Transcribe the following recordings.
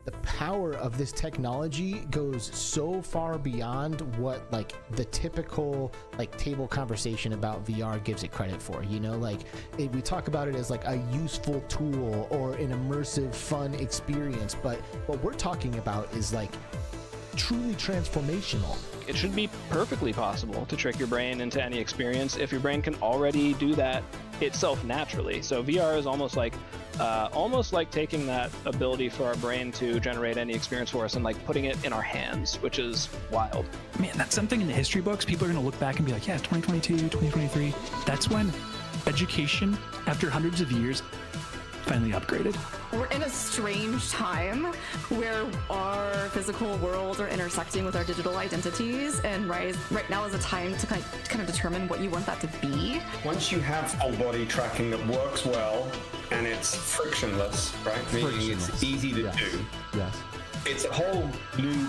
the power of this technology goes so far beyond what like the typical like table conversation about VR gives it credit for. You know, like we talk about it as like a useful tool or an immersive, fun experience, but what we're talking about is like truly transformational. It should be perfectly possible to trick your brain into any experience if your brain can already do that itself naturally. So VR is almost like taking that ability for our brain to generate any experience for us and like putting it in our hands, which is wild. Man, that's something in the history books. People are going to look back and be like, yeah, 2022, 2023. That's when education, after hundreds of years, finally upgraded. We're in a strange time where our physical worlds are intersecting with our digital identities, and right now is a time to kind of determine what you want that to be. Once you have full body tracking that works well and it's frictionless, right? Meaning it's easy to do. Yes. It's a whole new.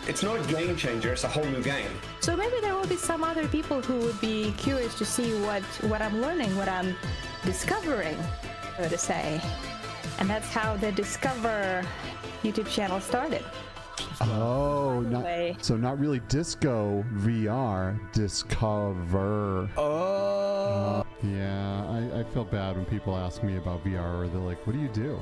It's not a game changer, it's a whole new game. So maybe there will be some other people who would be curious to see what I'm learning, what I'm discovering, so to say. And that's how the Discover YouTube channel started. Oh, not really Disco VR, Discover. Oh. Yeah, I feel bad when people ask me about VR, or they're like, what do you do?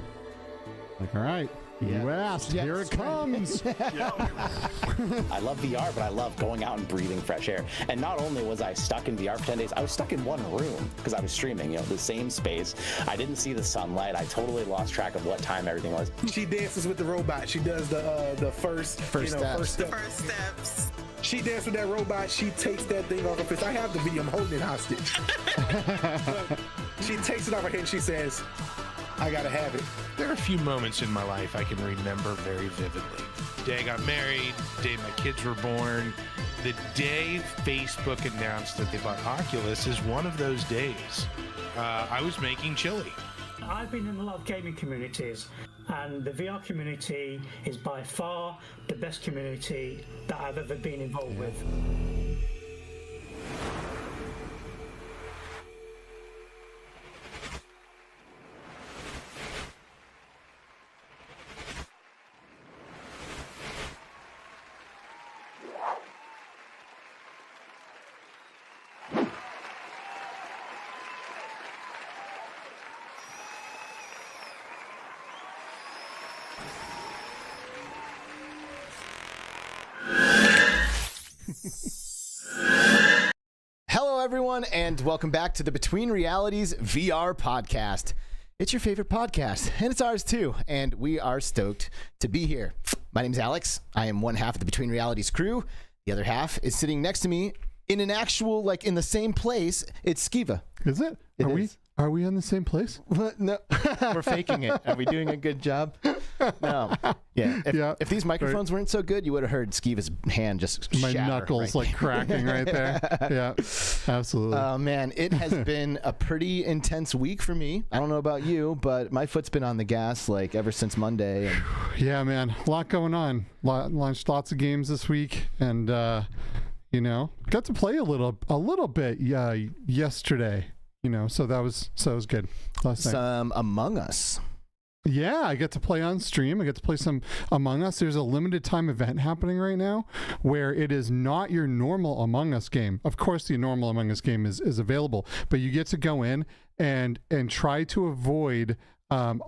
Like, all right. Yeah. You asked, here it comes. I love VR, but I love going out and breathing fresh air. And not only was I stuck in VR for 10 days, I was stuck in one room because I was streaming, the same space. I didn't see the sunlight. I totally lost track of what time everything was. She dances with the robot. She does the first steps. She dances with that robot. She takes that thing off her fist. I have the video. I'm holding it hostage. She takes it off her head and she says, I gotta have it. There are a few moments in my life I can remember very vividly. The day I got married, the day my kids were born, the day Facebook announced that they bought Oculus is one of those days. I was making chili. I've been in a lot of gaming communities, and the VR community is by far the best community that I've ever been involved with. Hello, everyone, and welcome back to the Between Realities VR podcast. It's your favorite podcast, and it's ours too, and we are stoked to be here. My name's Alex. I am one half of the Between Realities crew. The other half is sitting next to me in an actual, like, in the same place. It's Skiva. Is it? Are we in the same place? No, we're faking it. Are we doing a good job? No. Yeah. If these microphones weren't so good, you would have heard Skiva's hand just my shatter knuckles right like cracking right there. Yeah, absolutely. Oh man, it has been a pretty intense week for me. I don't know about you, but my foot's been on the gas like ever since Monday. And yeah, man, a lot going on. Launched lots of games this week, and got to play a little bit yesterday. So that was good last night. Some Among Us. Yeah, I get to play on stream. I get to play some Among Us. There's a limited time event happening right now where it is not your normal Among Us game. Of course, the normal Among Us game is available, but you get to go in and try to avoid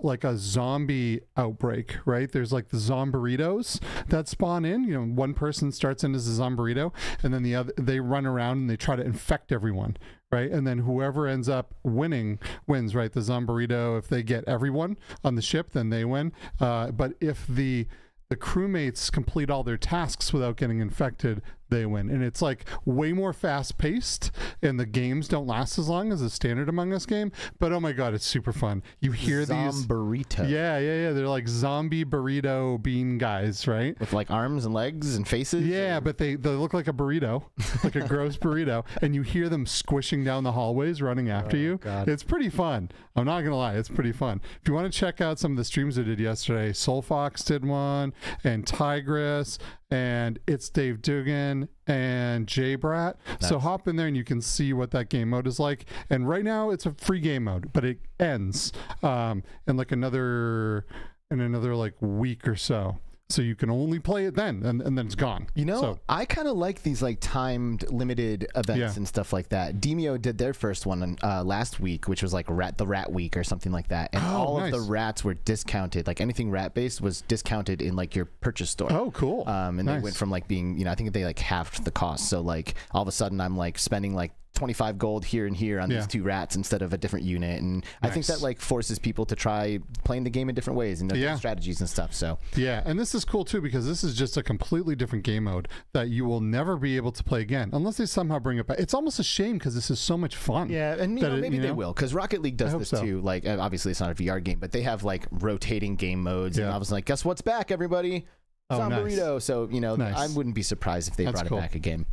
like a zombie outbreak, right? There's like the zomburitos that spawn in. One person starts in as a zomburito, and then they run around and they try to infect everyone, right? And then whoever ends up winning wins, right? The zomburito, if they get everyone on the ship, then they win. But if the crewmates complete all their tasks without getting infected, they win. And it's like way more fast paced, and the games don't last as long as a standard Among Us game, but oh my god, it's super fun. You hear these burrito. Yeah, they're like zombie burrito bean guys, right? With like arms and legs and faces. Yeah, but they look like a burrito, like a gross burrito, and you hear them squishing down the hallways running after you. God. It's pretty fun. I'm not gonna lie, it's pretty fun. If you want to check out some of the streams I did yesterday, SoulFox did one, and Tigress, and It's Dave Dugan and J-Brat. Nice. So hop in there and you can see what that game mode is like. And right now it's a free game mode, but it ends in like another in another like week or so. So you can only play it then, and then it's gone. You know, so, I kind of like these like timed, limited events and stuff like that. Demio did their first one last week, which was like the Rat Week or something like that, and all of the rats were discounted. Like anything rat based was discounted in like your purchase store. Oh, cool. And they went from like being, you know, I think they like halved the cost. So like all of a sudden I'm like spending like 25 gold here and here on these 2 rats instead of a different unit, and I think that like forces people to try playing the game in different ways and different strategies and stuff. So and this is cool too, because this is just a completely different game mode that you will never be able to play again unless they somehow bring it back. It's almost a shame because this is so much fun. And you know, maybe they will, because Rocket League does this too. Like obviously it's not a VR game, but they have like rotating game modes, and I was like, guess what's back, everybody? Burrito. So you know, I wouldn't be surprised if they brought it back again.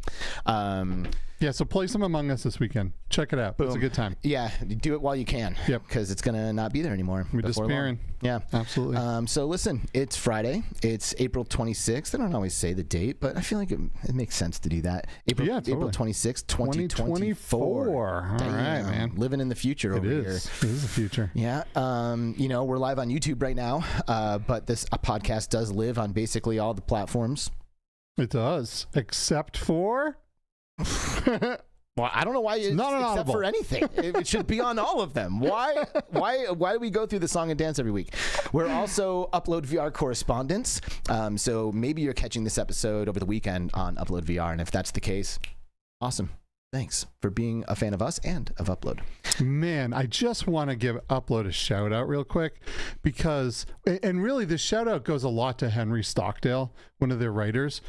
So play some Among Us this weekend. Check it out. Boom. It's a good time. Yeah, do it while you can. Yep. Because it's gonna not be there anymore. We're disappearing. Yeah, absolutely. So listen, it's Friday. It's April 26th. I don't always say the date, but I feel like it makes sense to do that. April 26th, 2024. All right, man. Living in the future over here. It is the future. Yeah. You know, we're live on YouTube right now, but this podcast does live on basically all the platforms. It does, except for. Well, I don't know why it's not except for anything. It should be on all of them. Why do we go through the song and dance every week? We're also Upload VR correspondents. So maybe you're catching this episode over the weekend on Upload VR, and if that's the case, awesome. Thanks for being a fan of us and of Upload. Man, I just want to give Upload a shout out real quick, because, and really this shout out goes a lot to Henry Stockdale, one of their writers.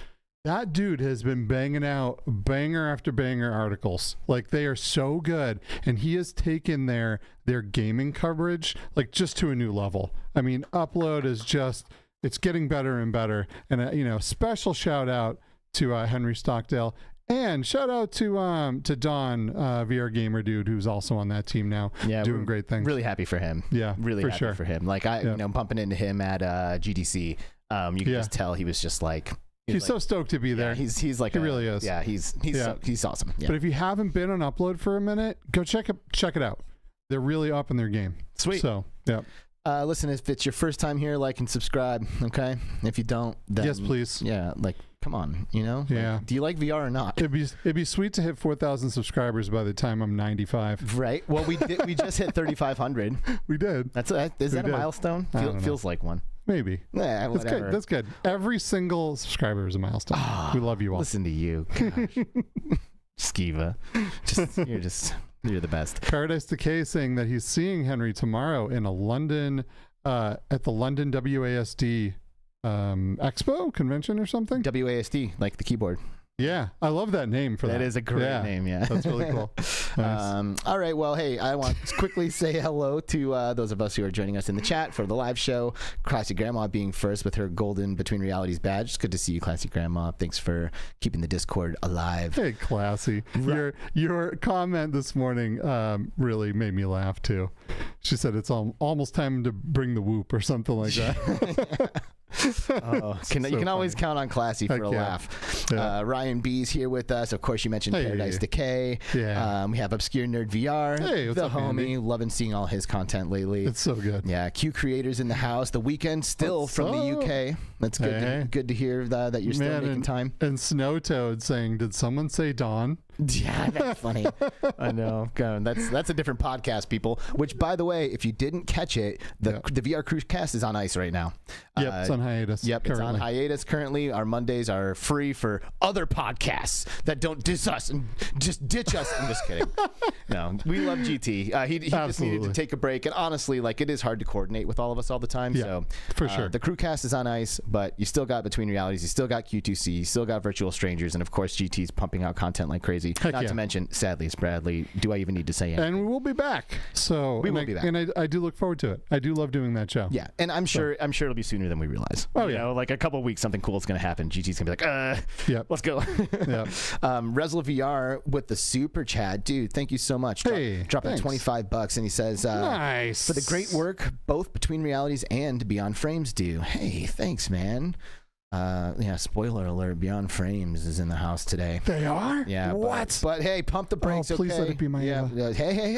That dude has been banging out banger after banger articles. Like, they are so good, and he has taken their gaming coverage like just to a new level. I mean, Upload is just, it's getting better and better. And you know, special shout out to Henry Stockdale, and shout out to Don, VR Gamer dude, who's also on that team now, doing great things. Really happy for him. Yeah, really for happy sure. for him. Like you know, bumping into him at GDC, you can just tell he was just like. He's like, so stoked to be there. He's like he really is. Yeah, he's awesome. Yeah. But if you haven't been on Upload for a minute, go check it out. They're really up in their game. Sweet. So yeah. Listen, if it's your first time here, like and subscribe. Okay. If you don't, then yes, please. Yeah, like come on, you know. Yeah. Like, do you like VR or not? It'd be sweet to hit 4,000 subscribers by the time I'm 95. Right. Well, we just hit 3,500. We did. Is that a milestone? Feels like one. Maybe. Yeah, whatever. That's good. Every single subscriber is a milestone. We love you all. Listen to you. Gosh. Skiva. You're the best. Paradise Decay saying that he's seeing Henry tomorrow in a London, at the London WASD expo convention or something. WASD, like the keyboard. Yeah, I love that name for that. That is a great name, yeah. That's really cool. Nice. All right, well, hey, I want to quickly say hello to those of us who are joining us in the chat for the live show. ClassyGrandma being first with her golden Between Realities badge. It's good to see you, ClassyGrandma. Thanks for keeping the Discord alive. Hey, Classy. Your comment this morning really made me laugh, too. She said it's almost time to bring the whoop or something like that. You can always count on Classy for a laugh. Yeah. Ryan B's here with us. Of course, you mentioned Paradise Decay. Yeah. We have Obscure Nerd VR. Hey, what's the up, homie. Andy? Loving seeing all his content lately. It's so good. Yeah. Q Creators in the house. The Weekend still from the UK. That's good. Hey. Good to hear that you're still making time. And Snow Toad saying, "Did someone say Dawn?" Yeah, that's funny. I know. That's a different podcast, people. Which, by the way, if you didn't catch it, the VR Cruise Cast is on ice right now. Yep, it's on hiatus. Yep, currently. It's on hiatus currently. Our Mondays are free for other podcasts that don't diss us and just ditch us. I'm just kidding. No, we love GT. He just needed to take a break, and honestly, like, it is hard to coordinate with all of us all the time. Yeah, so for sure, the Crewcast is on ice, but you still got Between Realities, you still got Q2C, you still got Virtual Strangers, and of course GT's pumping out content like crazy. Not to mention, sadly, it's Bradley. Do I even need to say anything? And we'll be back. So we will be back, and I do look forward to it. I do love doing that show. Yeah, and I'm sure it'll be sooner than we realize. Oh, you know, like a couple of weeks, something cool is going to happen. GT's going to be like, let's go. Yep. Resla VR with the super chat, dude. Thank you so much. Hey, dropping $25, and he says, nice for the great work both Between Realities and Beyond Frames do. Hey, thanks, man. Yeah, spoiler alert, Beyond Frames is in the house today. They are? Yeah. What? But hey, pump the brakes, please okay? let it be my Hey.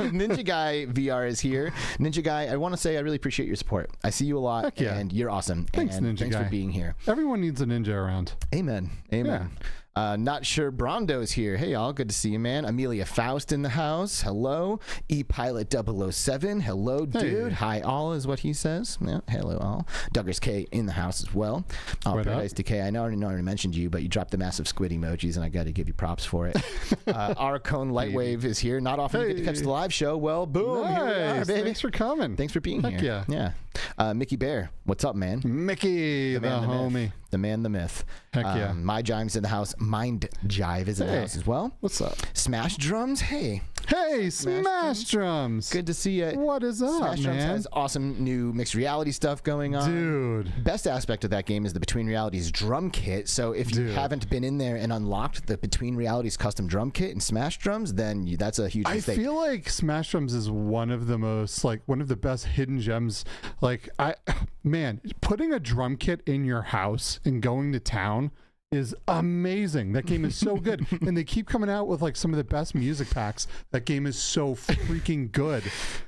Ninja Guy VR is here. Ninja Guy, I want to say I really appreciate your support. I see you a lot, Heck yeah. and you're awesome. Thanks, and Ninja thanks Guy. for being here. Everyone needs a ninja around. Amen. Amen. Not sure Brondo's here. Hey, all. Good to see you, man. Amelia Faust in the house. Hello. E-Pilot 007. Hello, dude. Hey. Hi, all is what he says. Yeah, hello, all. Duggars K in the house as well. Paradise Decay. I already mentioned you, but you dropped the massive squid emojis, and I got to give you props for it. Arcone Lightwave is here. Not often you get to catch the live show. Well, boom. Nice. Here we are, baby. Thanks for coming. Thanks for being Heck here. yeah. MickeyBerr. What's up, man? Mickey, the homie. The man, the myth. Heck yeah. My Jive's in the house. Mind Jive is in the house as well. What's up? Smash Drums. Hey, Smash Drums. good to see you. What is up, Smash Drums man? has awesome new mixed reality stuff going on. Dude. Best aspect of that game is the Between Realities drum kit. So if you haven't been in there and unlocked the Between Realities custom drum kit and Smash Drums, then that's a huge mistake. I feel like Smash Drums is one of the best hidden gems. Man, putting a drum kit in your house and going to town is amazing. That game is so good. And they keep coming out with like some of the best music packs. That game is so freaking good.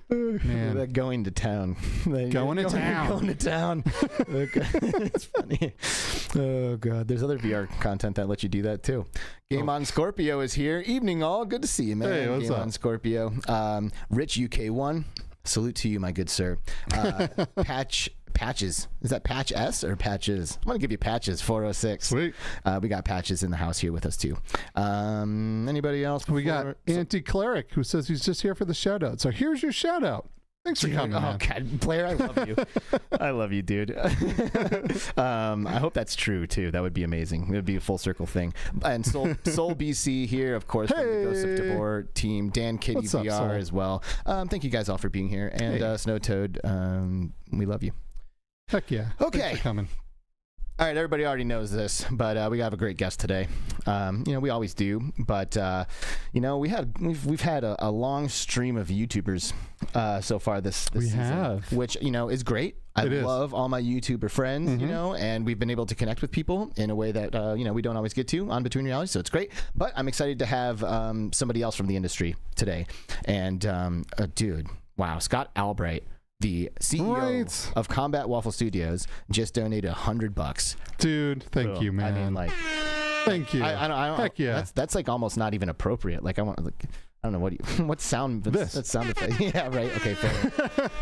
Man. That going to town. Going to town. Okay. It's funny. Oh, God. There's other VR content that lets you do that, too. Game on Scorpio is here. Evening, all. Good to see you, man. Hey, what's Game up? on Scorpio. Rich UK1. Salute to you, my good sir. Patches. Is that Patch S or Patches? I'm going to give you Patches, 406. Sweet. We got Patches in the house here with us, too. Anybody else? We got Anti-Cleric, who says he's just here for the shout-out. So here's your shout-out. Thanks for coming, man. God, Blair, I love you. I love you, dude. I hope that's true, too. That would be amazing. It would be a full circle thing. And Soul BC here, of course, from the Ghosts of Tabor team. Dan Kitty What's up, VR Soul? as well. Thank you guys all for being here. And Snow Toad, we love you. Heck yeah. Okay. Thanks for coming. All right, everybody already knows this, but we have a great guest today. We always do, but we've had a long stream of YouTubers so far this season, which is great. I love all my YouTuber friends, and we've been able to connect with people in a way that we don't always get to on Between Realities, so it's great. But I'm excited to have somebody else from the industry today, and dude, wow, Scott Albright, the CEO of Combat Waffle Studios, just donated $100. Dude, thank you, man. I mean, thank you. I don't. Heck yeah. That's like almost not even appropriate. Like I don't know what sound. That sound effect. Yeah, right. Okay, fair.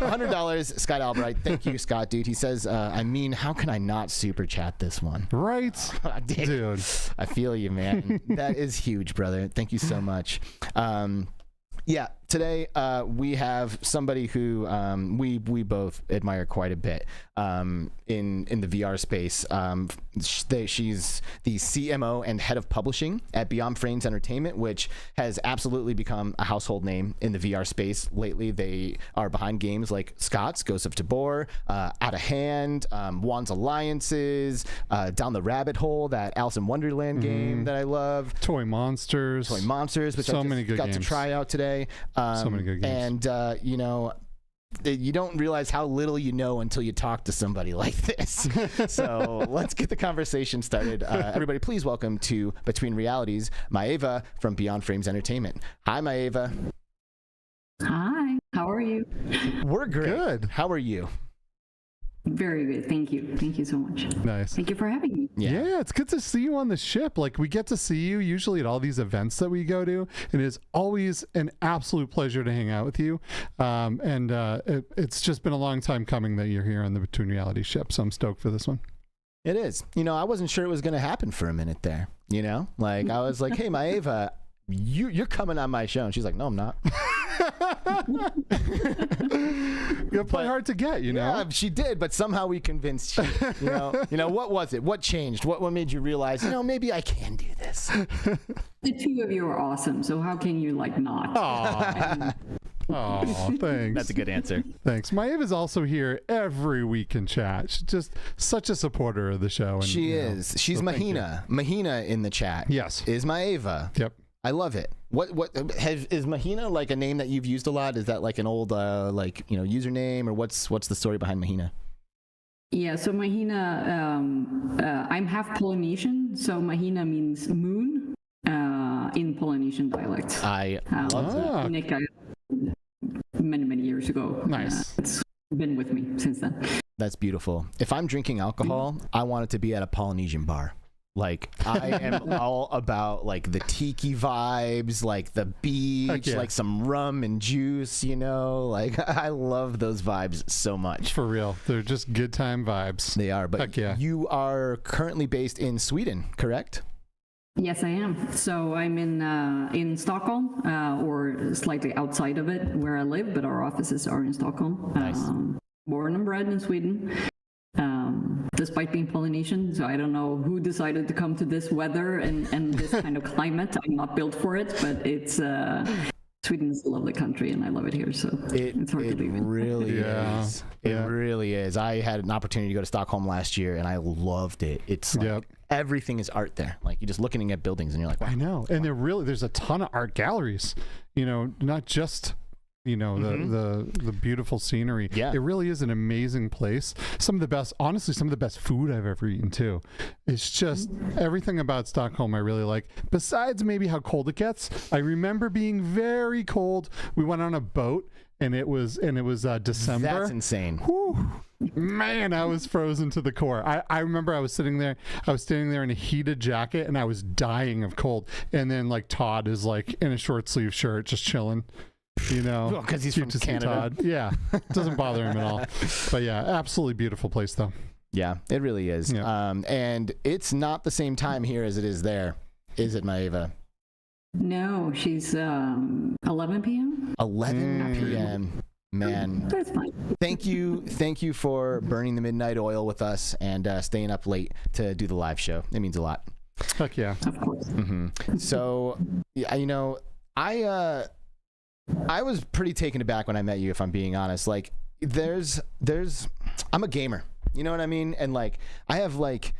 $100, Scott Albright. Thank you, Scott, dude. He says, how can I not super chat this one? Right, dude. I feel you, man. That is huge, brother. Thank you so much. Yeah, today we have somebody who we both admire quite a bit in the VR space. She's the CMO and Head of Publishing at Beyond Frames Entertainment, which has absolutely become a household name in the VR space lately. They are behind games like Scott's, Ghosts of Tabor, Out of Hand, Juan's Alliances, Down the Rabbit Hole, that Alice in Wonderland game that I love. Toy Monsters, which I just got to try out today. So many good games. And, you don't realize how little you know until you talk to somebody like this. So let's get the conversation started. Everybody, please welcome to Between Realities, Maeva from Beyond Frames Entertainment. Hi, Maeva. Hi, how are you? We're great. Good. How are you? Very good. Thank you. Thank you so much. Nice. Thank you for having me. Yeah, it's good to see you on the ship. Like, we get to see you usually at all these events that we go to. It is always an absolute pleasure to hang out with you. It's just been a long time coming that you're here on the Between Reality ship, so I'm stoked for this one. It is. I wasn't sure it was going to happen for a minute there. Like, I was like, hey, Maeva, you're coming on my show. And she's like, no, I'm not. You gotta play hard to get, Yeah, she did, but somehow we convinced you. What was it? What changed? What made you realize, maybe I can do this? The two of you are awesome, so how can you not? Oh, thanks. That's a good answer. Thanks. Maeva's also here every week in chat. She's just such a supporter of the show. And, she is. She's Mahina. Mahina in the chat. Yes. Is Maeva. Yep. I love it. Is Mahina like a name that you've used a lot? Is that like an old username, or what's the story behind Mahina? Yeah, so Mahina, I'm half Polynesian, so Mahina means moon in Polynesian dialect. I love that. Nick, many years ago. Nice. It's been with me since then. That's beautiful. If I'm drinking alcohol, I want it to be at a Polynesian bar. Like, I am all about like the tiki vibes, like the beach, like some rum and juice, you know, like I love those vibes so much. For real. They're just good time vibes. They are. But you are currently based in Sweden, correct? Yes, I am. So I'm in Stockholm, or slightly outside of it where I live, but our offices are in Stockholm. Nice. Born and bred in Sweden. Despite being Polynesian, so I don't know who decided to come to this weather and this kind of climate. I'm not built for it, but it's Sweden is a lovely country, and I love it here. So it's hard to leave. Really is. It really is. I had an opportunity to go to Stockholm last year, and I loved it. It's like everything is art there. Like you're just looking at buildings, and you're like, wow. I know, and there's a ton of art galleries. You know, not just. You know, the beautiful scenery. Yeah. It really is an amazing place. Some of the best food I've ever eaten too. It's just everything about Stockholm I really like. Besides maybe how cold it gets. I remember being very cold. We went on a boat and it was December. That's insane. Whew. Man, I was frozen to the core. I remember I was standing there in a heated jacket and I was dying of cold. And then like Todd is like in a short sleeve shirt just chilling. You know, because he's from Canada. Todd. Yeah, doesn't bother him at all. But yeah, absolutely beautiful place though. Yeah, it really is. Yeah. And it's not the same time here as it is there, is it, Maeva? No, she's 11 p.m. 11 p.m. Man, that's fine. Thank you for burning the midnight oil with us and staying up late to do the live show. It means a lot. Heck yeah, of course. So, you know, I was pretty taken aback when I met you, if I'm being honest. Like, I'm a gamer, you know what I mean? And like, I have like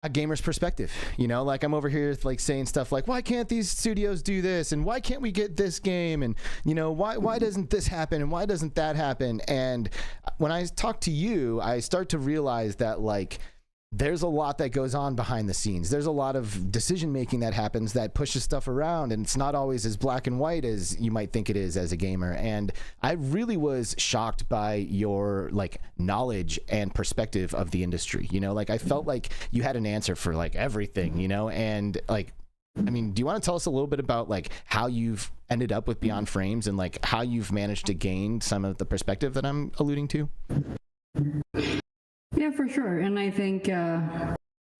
a gamer's perspective, you know, like I'm over here like saying stuff like, why can't these studios do this? And why can't we get this game? And, you know, why doesn't this happen? And why doesn't that happen? And when I talk to you, I start to realize that like, there's a lot that goes on behind the scenes. There's a lot of decision making that happens that pushes stuff around, and it's not always as black and white as you might think it is as a gamer. And I really was shocked by your like knowledge and perspective of the industry. You know, like I felt like you had an answer for like everything, you know, and like, I mean, do you want to tell us a little bit about like how you've ended up with Beyond Frames and like how you've managed to gain some of the perspective that I'm alluding to? Yeah, for sure. And I think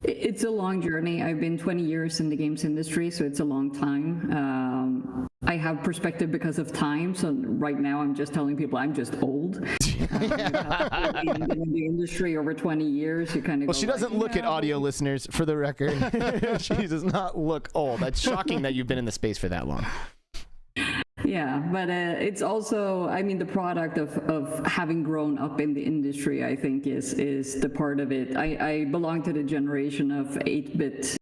it's a long journey. I've been 20 years in the games industry, so it's a long time. I have perspective because of time. So right now I'm just telling people I'm just old. Been in the industry over 20 years. You kind of she doesn't look at audio listeners, for the record. She does not look old. That's shocking that you've been in the space for that long. Yeah, but it's also, I mean, the product of having grown up in the industry, I think, is the part of it. I belong to the generation of 8-bit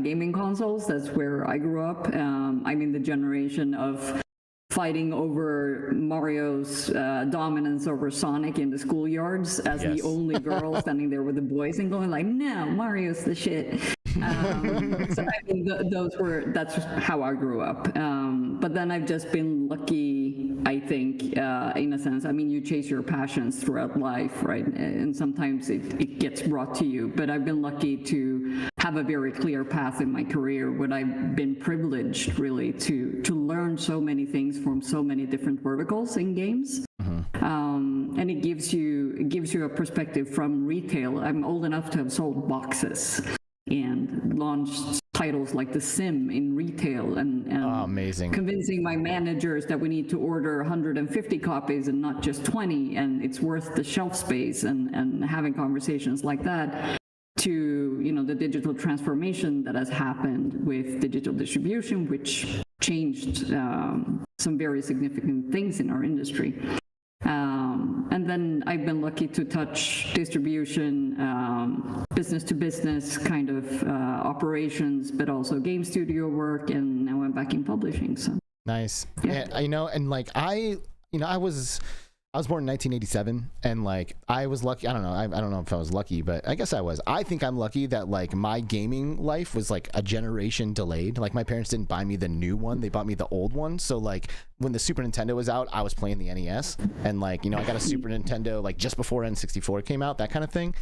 gaming consoles. That's where I grew up. I'm in the generation of fighting over Mario's dominance over Sonic in the schoolyards as the only girl standing there with the boys and going like, no, Mario's the shit. So I mean, that's how I grew up. But then I've just been lucky, I think, in a sense. I mean, you chase your passions throughout life, right? And sometimes it gets brought to you. But I've been lucky to have a very clear path in my career, where I've been privileged really to learn so many things from so many different verticals in games. And it gives you a perspective from retail. I'm old enough to have sold boxes and launched titles like The Sim in retail, and amazing, convincing my managers that we need to order 150 copies and not just 20, and it's worth the shelf space, and having conversations like that, to, you know, the digital transformation that has happened with digital distribution, which changed some very significant things in our industry. And then I've been lucky to touch distribution, business to business kind of operations, but also game studio work, and now I'm back in publishing. So nice. Yeah, you know, and like I was I was born in 1987, and like I was lucky. I don't know. I don't know if I was lucky, but I guess I was. I think I'm lucky that like my gaming life was like a generation delayed. Like my parents didn't buy me the new one; they bought me the old one. So like when the Super Nintendo was out, I was playing the NES, and like I got a Super Nintendo like just before N64 came out, that kind of thing.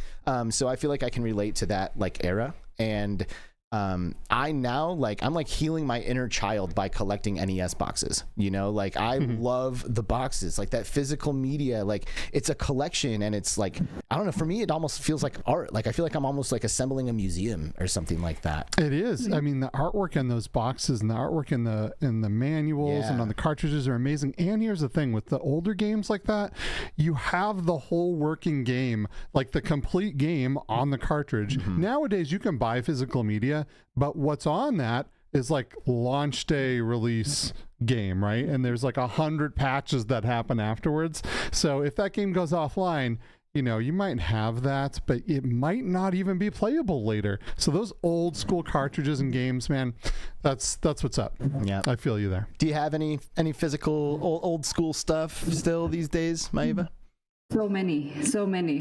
So I feel like I can relate to that like era, and I now like I'm like healing my inner child by collecting NES boxes. Like I love the boxes, like that physical media. Like it's a collection, and it's like I don't know. For me, it almost feels like art. Like I feel like I'm almost like assembling a museum or something like that. It is. I mean, the artwork in those boxes and the artwork in the manuals and on the cartridges are amazing. And here's the thing with the older games like that, you have the whole working game, like the complete game on the cartridge. Nowadays, you can buy physical media. But what's on that is like launch day release game, right? And there's like 100 patches that happen afterwards. So if that game goes offline, you might have that, but it might not even be playable later. So those old school cartridges and games, man, that's what's up. Yeah, I feel you there. Do you have any physical old school stuff still these days, Maeva? So many.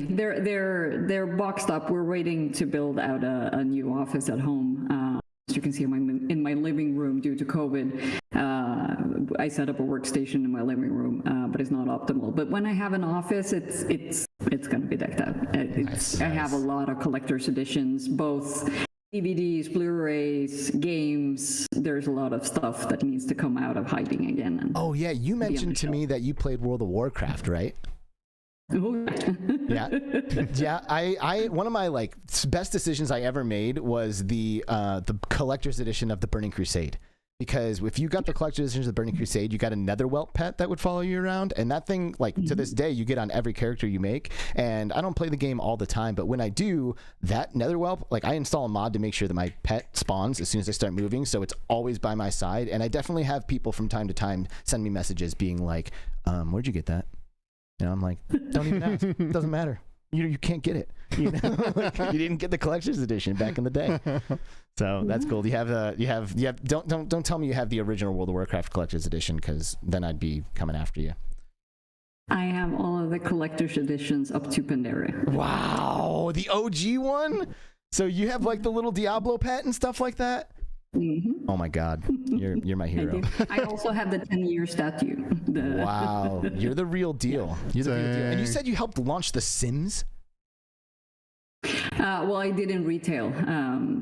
They're boxed up. We're waiting to build out a new office at home. As you can see in my living room due to COVID. I set up a workstation in my living room, but it's not optimal. But when I have an office, it's going to be decked out. I have a lot of collector's editions, both DVDs, Blu-rays, games. There's a lot of stuff that needs to come out of hiding again. And oh yeah, you mentioned to me that you played World of Warcraft, right? Yeah. I one of my like best decisions I ever made was the collector's edition of the Burning Crusade, because if you got the collector's edition of the Burning Crusade, you got a Netherwelt pet that would follow you around, and that thing like to this day you get on every character you make. And I don't play the game all the time, but when I do, that Netherwelt, like I install a mod to make sure that my pet spawns as soon as I start moving, so it's always by my side. And I definitely have people from time to time send me messages being like, where'd you get that? I'm like, don't even ask. It doesn't matter. You can't get it. Like, you didn't get the collector's edition back in the day. So that's cool. You have don't tell me you have the original World of Warcraft collector's edition, because then I'd be coming after you. I have all of the collector's editions up to Pandaria. Wow, the OG one. So you have like the little Diablo pet and stuff like that. Oh my God, you're my hero. I also have the 10-year statue. Wow, you're the real deal. You're the real deal. And you said you helped launch The Sims? Well, I did in retail.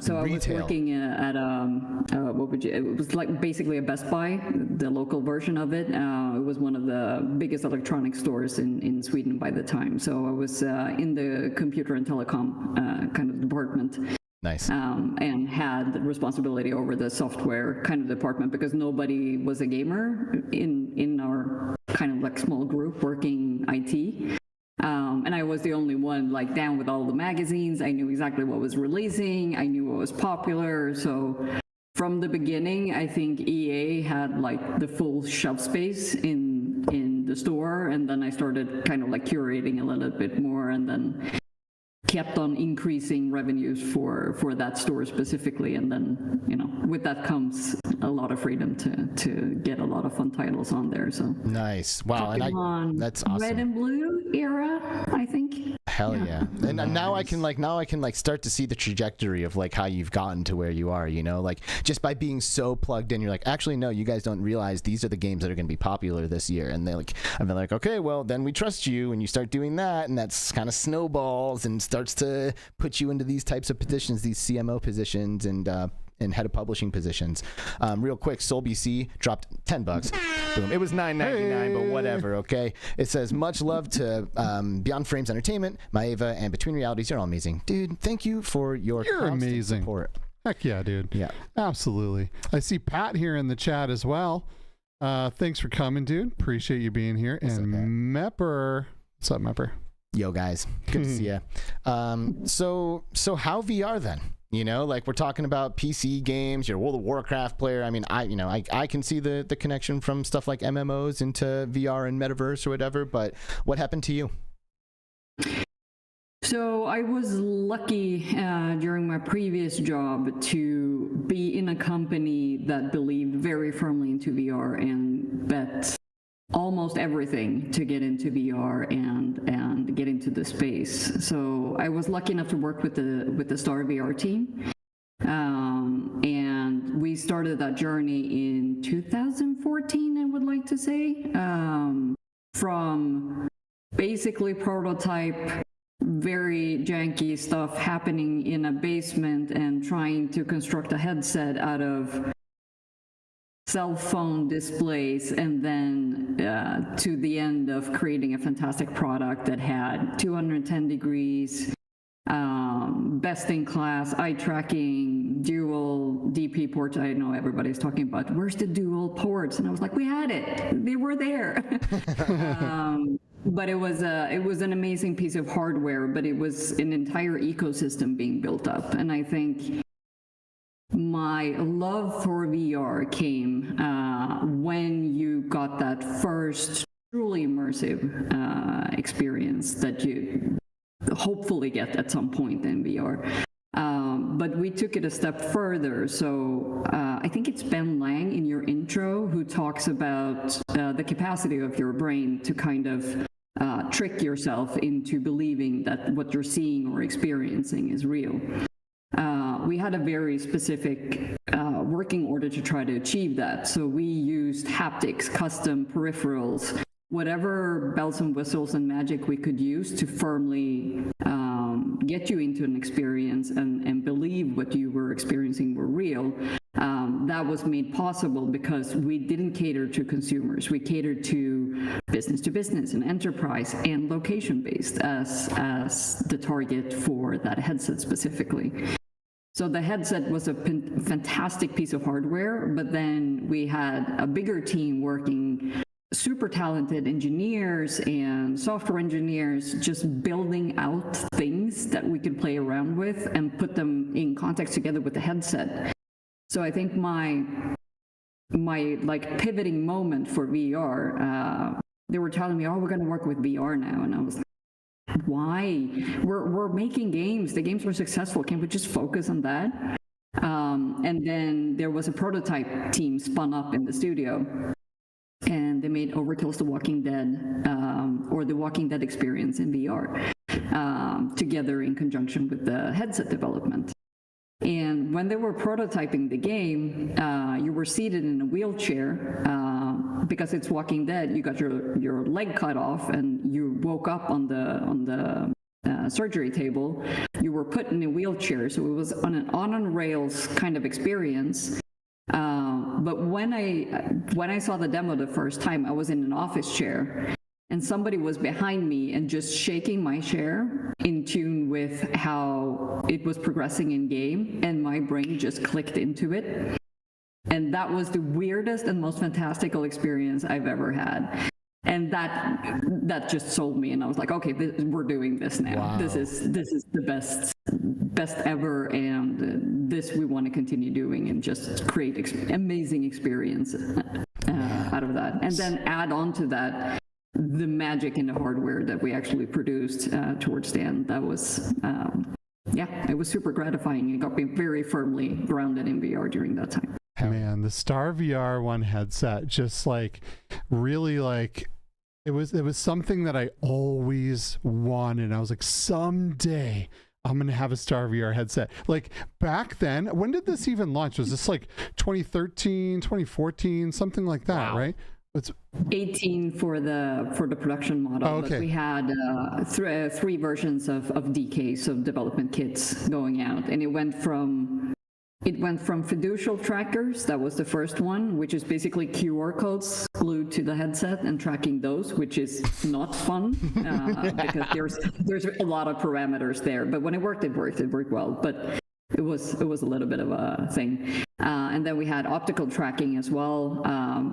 So I was working at it was like basically a Best Buy, the local version of it. It was one of the biggest electronic stores in Sweden by the time. So I was in the computer and telecom kind of department. Nice. And had the responsibility over the software kind of department, because nobody was a gamer in our kind of like small group working IT. And I was the only one like down with all the magazines. I knew exactly what was releasing. I knew what was popular. So from the beginning, I think EA had like the full shelf space in the store. And then I started kind of like curating a little bit more, and then kept on increasing revenues for that store specifically. And then, with that comes a lot of freedom to get a lot of fun titles on there. So nice. Wow. And that's awesome. Red and Blue era, I think. Hell yeah. And now I can start to see the trajectory of like how you've gotten to where you are, like just by being so plugged in. You're like, actually, no, you guys don't realize these are the games that are going to be popular this year. And I've been like, okay, well then we trust you, and you start doing that, and that's kind of snowballs and starts to put you into these types of positions, these CMO positions and head of publishing positions. Real quick, Soul BC dropped $10. Boom. It was $9.99, but whatever. Okay. It says, much love to Beyond Frames Entertainment, Maeva, and Between Realities. You're all amazing, dude. Thank you for your amazing support. Heck yeah, dude. Yeah, absolutely. I see Pat here in the chat as well. Thanks for coming, dude. Appreciate you being here. And Mepper, what's up, Mepper? Yo, guys, good to see you. So how VR then? Like we're talking about PC games. You're a World of Warcraft player. I mean, I can see the connection from stuff like MMOs into VR and metaverse or whatever. But what happened to you? So I was lucky during my previous job to be in a company that believed very firmly into VR and bet almost everything to get into VR and get into the space. So I was lucky enough to work with the Star VR team. And we started that journey in 2014, I would like to say, from basically prototype, very janky stuff happening in a basement and trying to construct a headset out of cell phone displays, and then to the end of creating a fantastic product that had 210 degrees, best in class eye tracking, dual DP ports. I know everybody's talking about where's the dual ports, and I was like, we had it, they were there. But it was an amazing piece of hardware, but it was an entire ecosystem being built up. And I think my love for VR came when you got that first truly immersive experience that you hopefully get at some point in VR. But we took it a step further. So I think it's Ben Lang in your intro who talks about the capacity of your brain to kind of trick yourself into believing that what you're seeing or experiencing is real. We had a very specific working order to try to achieve that. So we used haptics, custom peripherals, whatever bells and whistles and magic we could use to firmly get you into an experience and believe what you were experiencing were real. That was made possible because we didn't cater to consumers. We catered to business and enterprise and location-based as the target for that headset specifically. So the headset was a fantastic piece of hardware, but then we had a bigger team working, super talented engineers and software engineers just building out things that we could play around with and put them in context together with the headset. So I think my like pivoting moment for VR, they were telling me, oh, we're going to work with VR now. And I was like, why? We're making games. The games were successful. Can't we just focus on that? And then there was a prototype team spun up in the studio, and they made Overkill's The Walking Dead, or The Walking Dead experience in VR, together in conjunction with the headset development. And when they were prototyping the game, you were seated in a wheelchair. Because it's Walking Dead, you got your leg cut off and you woke up on the surgery table. You were put in a wheelchair, so it was on rails kind of experience. But when I saw the demo the first time, I was in an office chair, and somebody was behind me and just shaking my chair in tune with how it was progressing in game, and my brain just clicked into it. And that was the weirdest and most fantastical experience I've ever had. And that just sold me, and I was like, okay, we're doing this now. Wow. This is the best ever, and this we want to continue doing and just create amazing experience out of that. And then add on to that the magic in the hardware that we actually produced towards the end. That was, it was super gratifying. It got me very firmly grounded in VR during that time. Man, the Star VR one headset just like really like it was something that I always wanted. I was like, someday I'm gonna have a Star VR headset. Like back then, when did this even launch? Was this like 2013, 2014, something like that, right? It's 18 for the production model. Okay. But we had three versions of DKs, of development kits going out, and it went from fiducial trackers. That was the first one, which is basically QR codes glued to the headset and tracking those, which is not fun because there's a lot of parameters there. But when it worked well. But it was a little bit of a thing. And then we had optical tracking as well,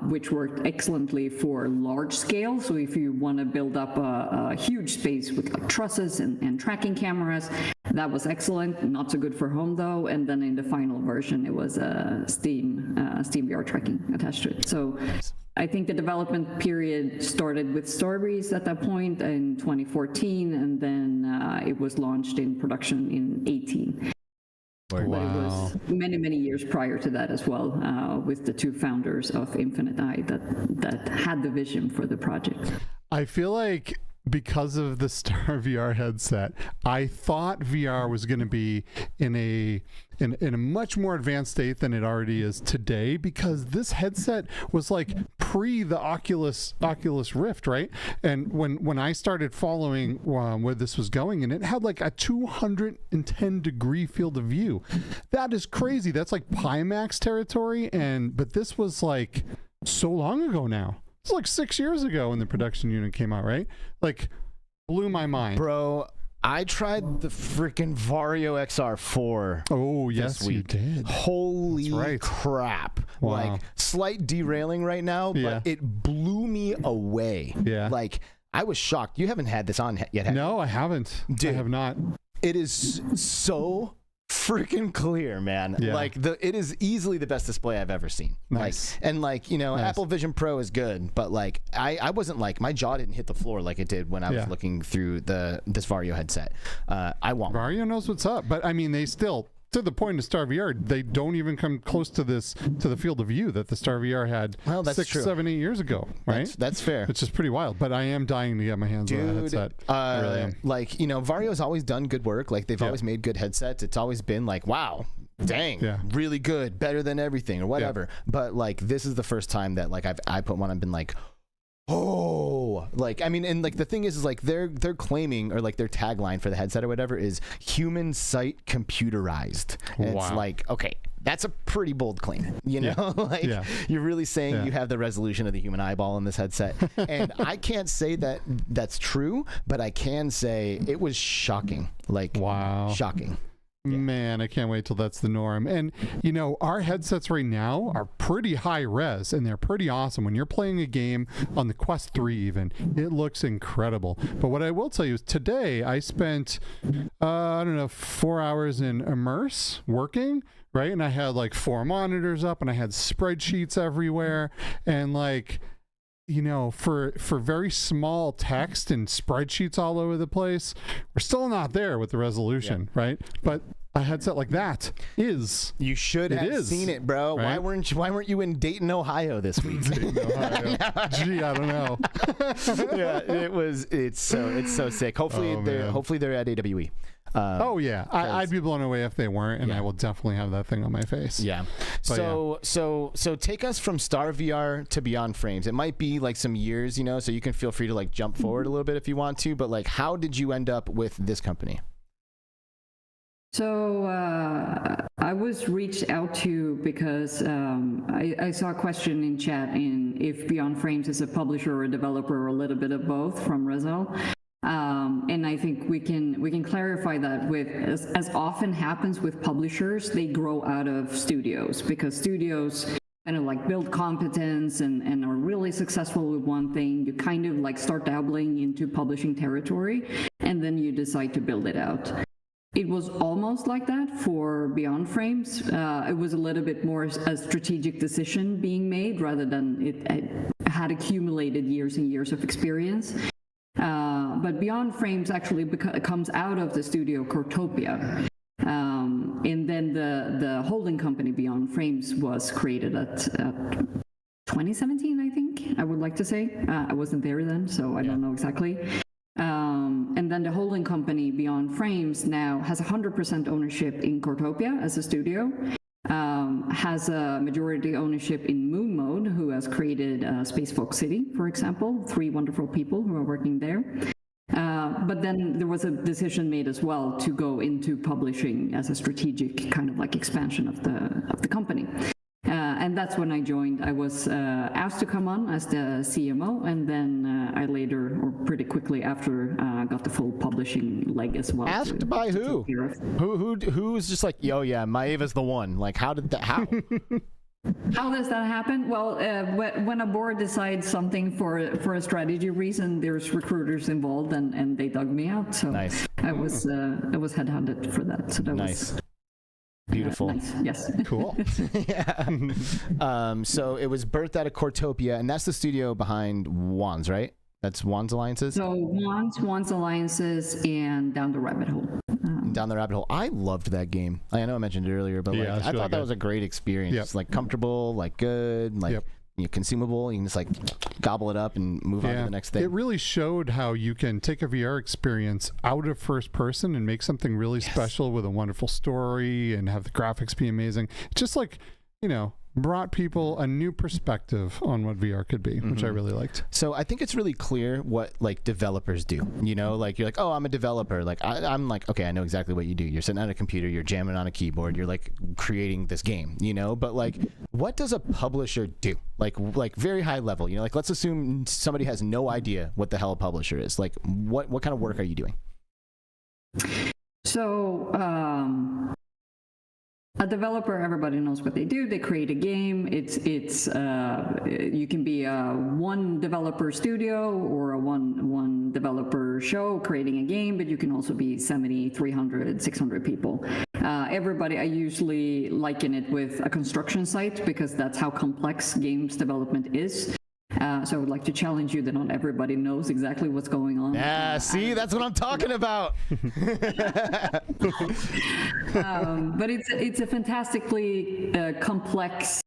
which worked excellently for large scale. So if you want to build up a huge space with like trusses and tracking cameras, that was excellent. Not so good for home though. And then in the final version, it was Steam VR tracking attached to it. So I think the development period started with Starbreeze at that point in 2014, and then it was launched in production in 2018. But it was many years prior to that as well, with the two founders of Infinite Eye that had the vision for the project. I feel like because of the Star VR headset, I thought VR was going to be in a much more advanced state than it already is today, because this headset was like pre the Oculus Rift, right? And when I started following where this was going, and it had like a 210-degree field of view. That is crazy. That's like Pimax territory, but this was like so long ago now. It's like 6 years ago when the production unit came out, right? Like, blew my mind. Bro, I tried the freaking Vario XR4. Oh, yes, you did. Holy crap. Wow. Like, slight derailing right now, but it blew me away. Yeah. Like, I was shocked. You haven't had this on yet, have you? No, I haven't. Dude, I have not. It is so freaking clear, man. Yeah. Like it is easily the best display I've ever seen. Nice. Like, nice. Apple Vision Pro is good, but like I wasn't like, my jaw didn't hit the floor like it did when I was looking through this Vario headset. Vario knows what's up, but I mean, they still, to the point of Star VR, they don't even come close to the field of view that the Star VR had 6, 7, 8 years ago, right? That's fair. It's just pretty wild, but I am dying to get my hands on that headset. I really am. Like, Vario's always done good work. Like, they've always made good headsets. It's always been like, wow, dang, really good, better than everything or whatever. But like, this is the first time that like I put one and been like, oh, like, I mean, and like the thing is like they're claiming, or like their tagline for the headset or whatever is human sight computerized. And it's like, okay, that's a pretty bold claim, like you're really saying you have the resolution of the human eyeball in this headset. And I can't say that that's true, but I can say it was shocking. Like, shocking. Man, I can't wait till that's the norm. And our headsets right now are pretty high res, and they're pretty awesome. When you're playing a game on the Quest 3 even, it looks incredible. But what I will tell you is today I spent 4 hours in Immerse working, right? And I had like 4 monitors up, and I had spreadsheets everywhere, and like, for very small text and spreadsheets all over the place, we're still not there with the resolution, right? But a headset like that is. You should have seen it, bro. Right? Why weren't you in Dayton, Ohio this week? Dayton, Ohio. Gee, I don't know. It's so sick. Hopefully they're at AWE. I'd be blown away if they weren't, and I will definitely have that thing on my face. So take us from Star VR to Beyond Frames. It might be like some years, so you can feel free to like jump forward a little bit if you want to, but like, how did you end up with this company? So I was reached out to because I saw a question in chat if Beyond Frames is a publisher or a developer or a little bit of both from Rizal. And I think we can clarify that with, as often happens with publishers, they grow out of studios, because studios kind of like build competence and are really successful with one thing. You kind of like start dabbling into publishing territory, and then you decide to build it out. It was almost like that for Beyond Frames. It was a little bit more a strategic decision being made rather than it had accumulated years and years of experience. But Beyond Frames actually comes out of the studio Cortopia. And then the holding company Beyond Frames was created at 2017, I think, I would like to say. I wasn't there then, so I don't know exactly. And then the holding company Beyond Frames now has 100% ownership in Cortopia as a studio, has a majority ownership in Moon Mode, who has created Space Fox City, for example, 3 wonderful people who are working there. But then there was a decision made as well to go into publishing as a strategic kind of like expansion of the company. And that's when I joined. I was asked to come on as the CMO, and then I later, or pretty quickly after, got the full publishing leg as well. Asked by who? Who's just like, Maeva's the one. Like, how? How does that happen? Well, when a board decides something for a strategy reason, there's recruiters involved, and they dug me out. So nice. I was headhunted for that. So that was beautiful. Nice. Yes. Cool. So it was birthed out of Cortopia, and that's the studio behind Wands, right? That's Wands Alliances? So Wands Alliances, and Down the Rabbit Hole. Down the Rabbit Hole. I loved that game. I know I mentioned it earlier, but like, I thought that was a great experience. Yep. It's like comfortable, like good, like consumable. You can just like gobble it up and move on to the next thing. It really showed how you can take a VR experience out of first person and make something really special with a wonderful story and have the graphics be amazing. Just like, you know, brought people a new perspective on what VR could be, which I really liked. So I think it's really clear what like developers do. You know, like you're like, oh, I'm a developer. Like I'm like, okay, I know exactly what you do. You're sitting at a computer, you're jamming on a keyboard, you're like creating this game. You know, but like, what does a publisher do? Like very high level. You know, like let's assume somebody has no idea what the hell a publisher is. Like, what kind of work are you doing? So. A developer, everybody knows what they do. They create a game. You can be a one developer studio or a one developer show creating a game, but you can also be 70, 300, 600 people. Everybody, I usually liken it with a construction site because that's how complex games development is. So I would like to challenge you that not everybody knows exactly what's going on. Yeah, see, that's what I'm talking about. But it's a fantastically complex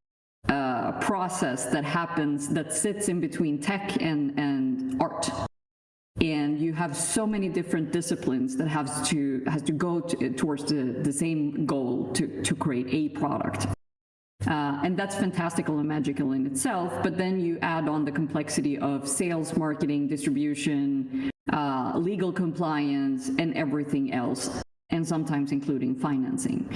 process that happens, that sits in between tech and art. And you have so many different disciplines that has to go towards the same goal to create a product. And that's fantastical and magical in itself, but then you add on the complexity of sales, marketing, distribution, legal compliance, and everything else, and sometimes including financing.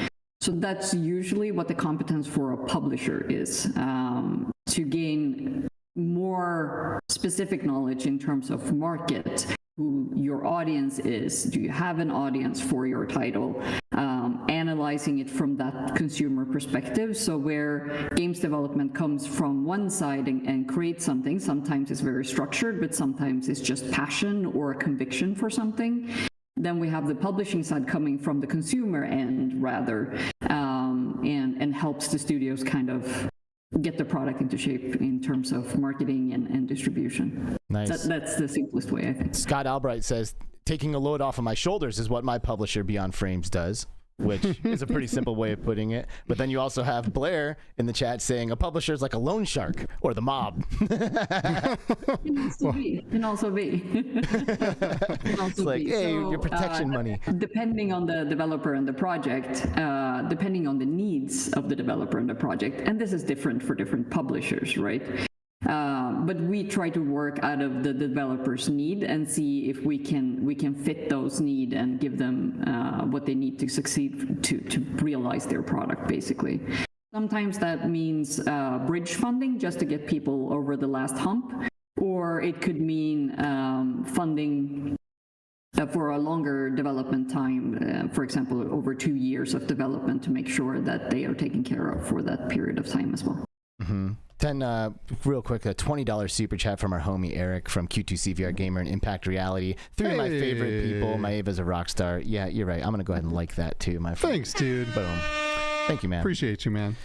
So that's usually what the competence for a publisher is, to gain more specific knowledge in terms of market, who your audience is. Do you have an audience for your title? Analyzing it from that consumer perspective. So where games development comes from one side and creates something, sometimes it's very structured, but sometimes it's just passion or a conviction for something. Then we have the publishing side coming from the consumer end, rather, and helps the studios kind of get the product into shape in terms of marketing and distribution. Nice. That's the simplest way, I think. Scott Albright says, taking a load off of my shoulders is what my publisher Beyond Frames does, which is a pretty simple way of putting it. But then you also have Blair in the chat saying a publisher is like a loan shark or the mob. Can also be. It's like, hey, your protection money. Depending on the developer and the project, depending on the needs of the developer and the project, and this is different for different publishers, right? But we try to work out of the developer's need and see if we can fit those needs and give them what they need to succeed to realize their product, basically. Sometimes that means bridge funding just to get people over the last hump, or it could mean funding for a longer development time, for example, over 2 years of development, to make sure that they are taken care of for that period of time as well. Mm-hmm. Then, real quick, a $20 super chat from our homie Eric from Q2C VR Gamer and Impact Reality. Three of my favorite people. Maeva's a rock star. Yeah, you're right. I'm gonna go ahead and like that too, my friend. Thanks, dude. Boom. Thank you, man. Appreciate you, man.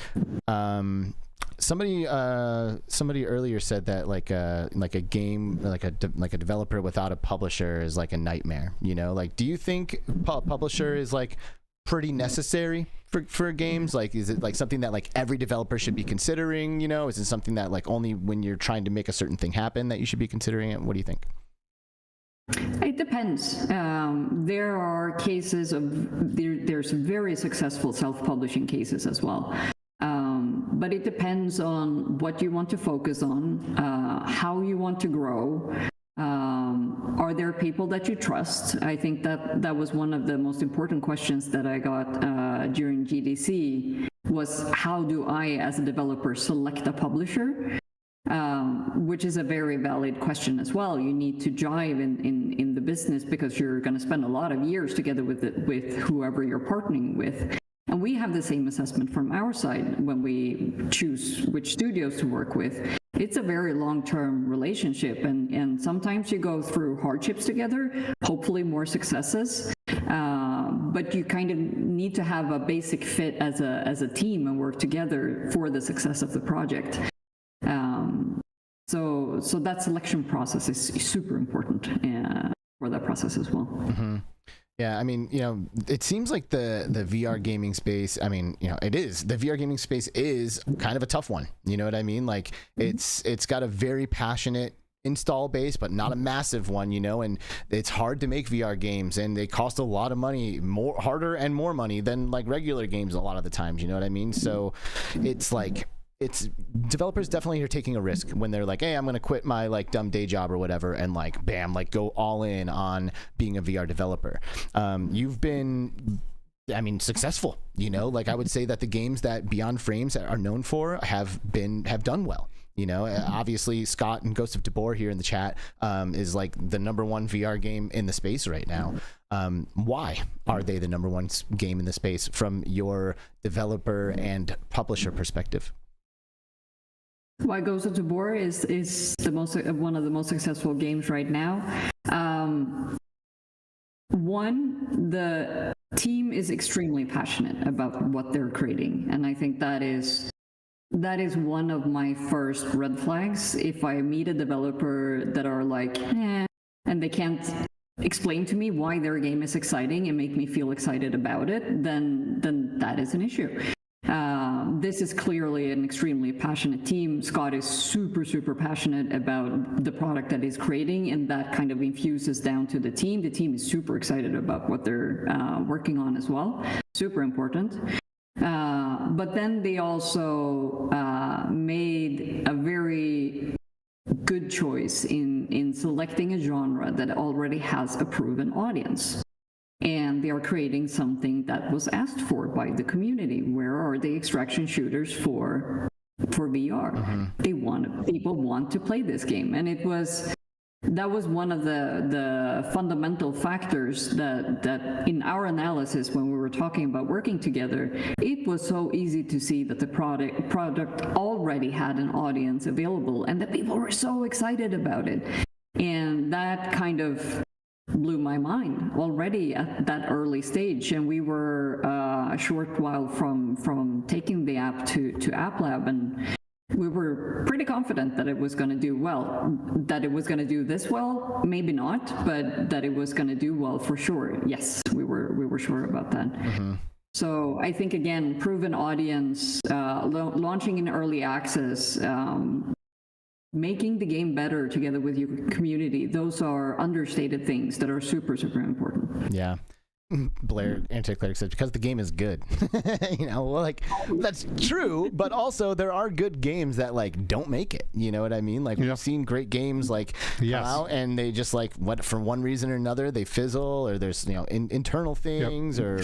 Somebody earlier said that like a game, like a developer without a publisher is like a nightmare. You know, like, do you think publisher is like pretty necessary for games? Like, is it like something that like every developer should be considering? You know, is it something that like only when you're trying to make a certain thing happen that you should be considering it? What do you think? It depends. There are cases of there's very successful self-publishing cases as well. But it depends on what you want to focus on, how you want to grow. Are there people that you trust? I think that was one of the most important questions that I got during GDC, was how do I, as a developer, select a publisher? Which is a very valid question as well. You need to jive in the business because you're going to spend a lot of years together with whoever you're partnering with. And we have the same assessment from our side when we choose which studios to work with. It's a very long-term relationship, and sometimes you go through hardships together, hopefully more successes, but you kind of need to have a basic fit as a team and work together for the success of the project. So that selection process is super important for that process as well. Mm-hmm. Yeah, I mean, it seems like the VR gaming space, I mean, it is. The VR gaming space is kind of a tough one. You know what I mean? Like, it's got a very passionate install base, but not a massive one, and it's hard to make VR games, and they cost a lot of money, harder and more money than like regular games a lot of the times, you know what I mean? So it's like, developers definitely are taking a risk when they're like, hey, I'm going to quit my like dumb day job or whatever, and like, bam, like go all in on being a VR developer. You've been, I mean, successful, like I would say that the games that Beyond Frames are known for have done well. Obviously Scott and Ghosts of Tabor here in the chat is like the #1 VR game in the space right now. Why are they the #1 game in the space from your developer and publisher perspective? Why Ghosts of Tabor is one of the most successful games right now. One, the team is extremely passionate about what they're creating, and I think that is one of my first red flags. If I meet a developer that are like, and they can't explain to me why their game is exciting and make me feel excited about it, then that is an issue. This is clearly an extremely passionate team. Scott is super, super passionate about the product that he's creating, and that kind of infuses down to the team. The team is super excited about what they're working on as well. Super important. But then they also made a very good choice in selecting a genre that already has a proven audience. And they are creating something that was asked for by the community. Where are the extraction shooters for VR? Mm-hmm. People want to play this game, and that was one of the fundamental factors that in our analysis when we were talking about working together, it was so easy to see that the product already had an audience available, and that people were so excited about it, and that kind of blew my mind already at that early stage. And we were a short while from taking the app to App Lab, and we were pretty confident that it was going to do well. That it was going to do this well, maybe not, but that it was going to do well for sure. Yes, we were sure about that. Mm-hmm. So I think, again, proven audience, launching in early access, making the game better together with your community, those are understated things that are super, super important. Yeah. Blair Anticleric says, because the game is good. Well, like, that's true, but also there are good games that like don't make it. You know what I mean? Like, we've seen great games like come out, and they just like, for one reason or another, they fizzle, or there's internal things or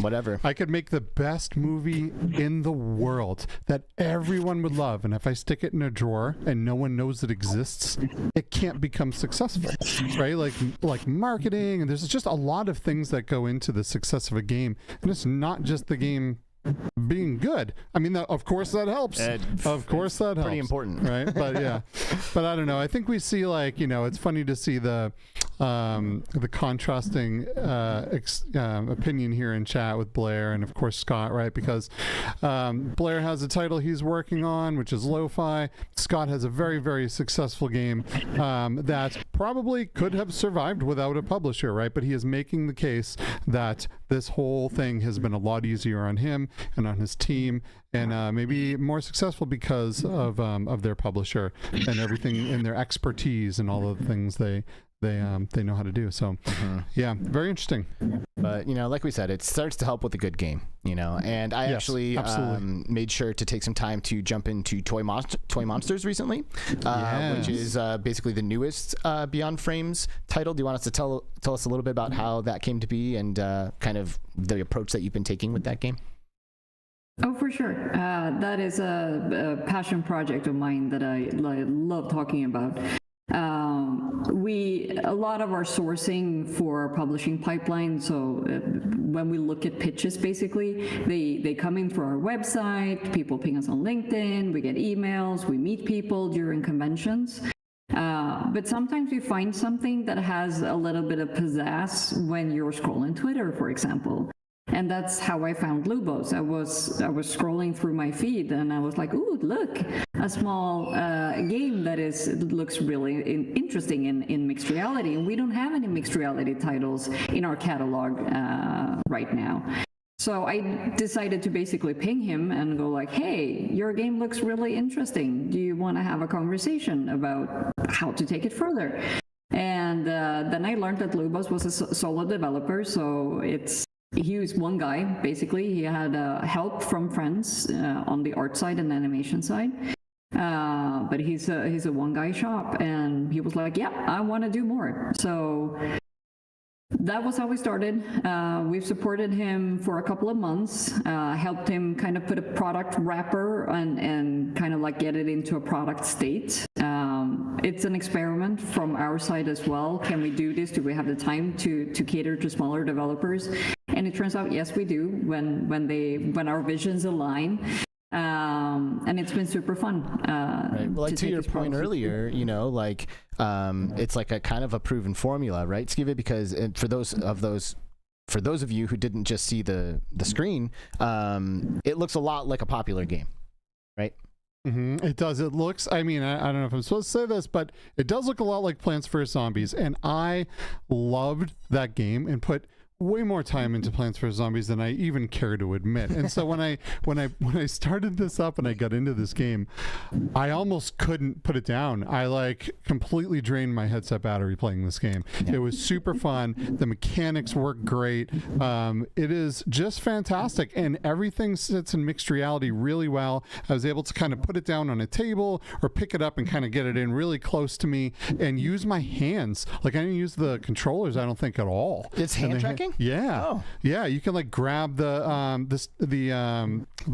whatever. I could make the best movie in the world that everyone would love, and if I stick it in a drawer and no one knows it exists, it can't become successful, right? Like marketing, and there's just a lot of things that go into the success of a game, and it's not just the game being good. I mean, of course that helps. Of course that helps. Pretty important, right? But yeah, but I don't know. I think we see it's funny to see the contrasting opinion here in chat with Blair and of course Scott, right? Because Blair has a title he's working on, which is Lo-Fi. Scott has a very, very successful game that probably could have survived without a publisher, right? But he is making the case that this whole thing has been a lot easier on him and on his team, and maybe more successful because of their publisher and everything in their expertise and all of the things they know how to do. So yeah, very interesting. But like we said, it starts to help with a good game, and I actually made sure to take some time to jump into Toy Monsters recently, which is basically the newest Beyond Frames title. Do you want us to tell us a little bit about how that came to be and kind of the approach that you've been taking with that game? Oh, for sure. That is a passion project of mine that I love talking about. A lot of our sourcing for our publishing pipeline, so when we look at pitches, basically, they come in through our website, people ping us on LinkedIn, we get emails, we meet people during conventions. But sometimes we find something that has a little bit of pizzazz when you're scrolling Twitter, for example. And that's how I found Lubos. I was scrolling through my feed and I was like, ooh, look, a small game that looks really interesting in mixed reality. And we don't have any mixed reality titles in our catalog right now. So I decided to basically ping him and go like, hey, your game looks really interesting. Do you want to have a conversation about how to take it further? And then I learned that Lubos was a solo developer, so he was one guy, basically. He had help from friends on the art side and animation side. But he's a one-guy shop, and he was like, yeah, I want to do more. So that was how we started. We've supported him for a couple of months, helped him kind of put a product wrapper and kind of like get it into a product state. It's an experiment from our side as well. Can we do this? Do we have the time to cater to smaller developers? And it turns out, yes, we do when our visions align. And it's been super fun. Right. Well, like to your point earlier, you know, like it's like a kind of a proven formula, right, Skiva? Because for those of you who didn't just see the screen, it looks a lot like a popular game, right? Mm-hmm. It does. It looks, I mean, I don't know if I'm supposed to say this, but it does look a lot like Plants vs. Zombies. And I loved that game and put way more time into Plants vs. Zombies than I even care to admit. And so when I started this up and I got into this game, I almost couldn't put it down. I like completely drained my headset battery playing this game. Yeah. It was super fun. The mechanics work great. It is just fantastic, and everything sits in mixed reality really well. I was able to kind of put it down on a table or pick it up and kind of get it in really close to me and use my hands. Like, I didn't use the controllers, I don't think, at all. It's hand tracking? Yeah. Oh. Yeah, you can like grab the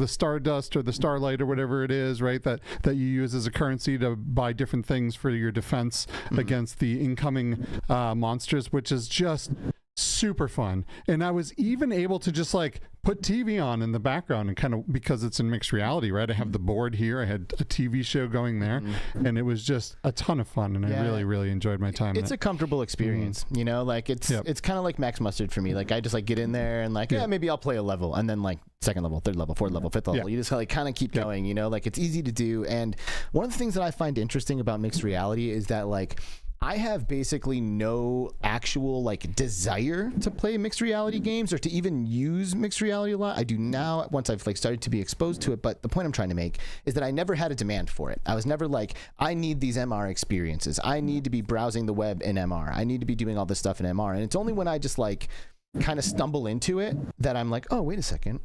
stardust or the starlight or whatever it is, right? That you use as a currency to buy different things for your defense against the incoming monsters, which is just super fun. And I was even able to just like put TV on in the background and kind of, because it's in mixed reality, right? I have the board here. I had a TV show going there, and it was just a ton of fun. And I really, really enjoyed my time. It's a comfortable experience, you know, like it's kind of like Max Mustard for me. Like I just like get in there and like, maybe I'll play a level, and then like second level, third level, fourth level, fifth level. You just like kind of keep going, you know, like it's easy to do. And one of the things that I find interesting about mixed reality is that like I have basically no actual like desire to play mixed reality games or to even use mixed reality a lot. I do now once I've like started to be exposed to it, but the point I'm trying to make is that I never had a demand for it. I was never like, I need these MR experiences. I need to be browsing the web in MR. I need to be doing all this stuff in MR. And it's only when I just like kind of stumble into it that I'm like, oh, wait a second.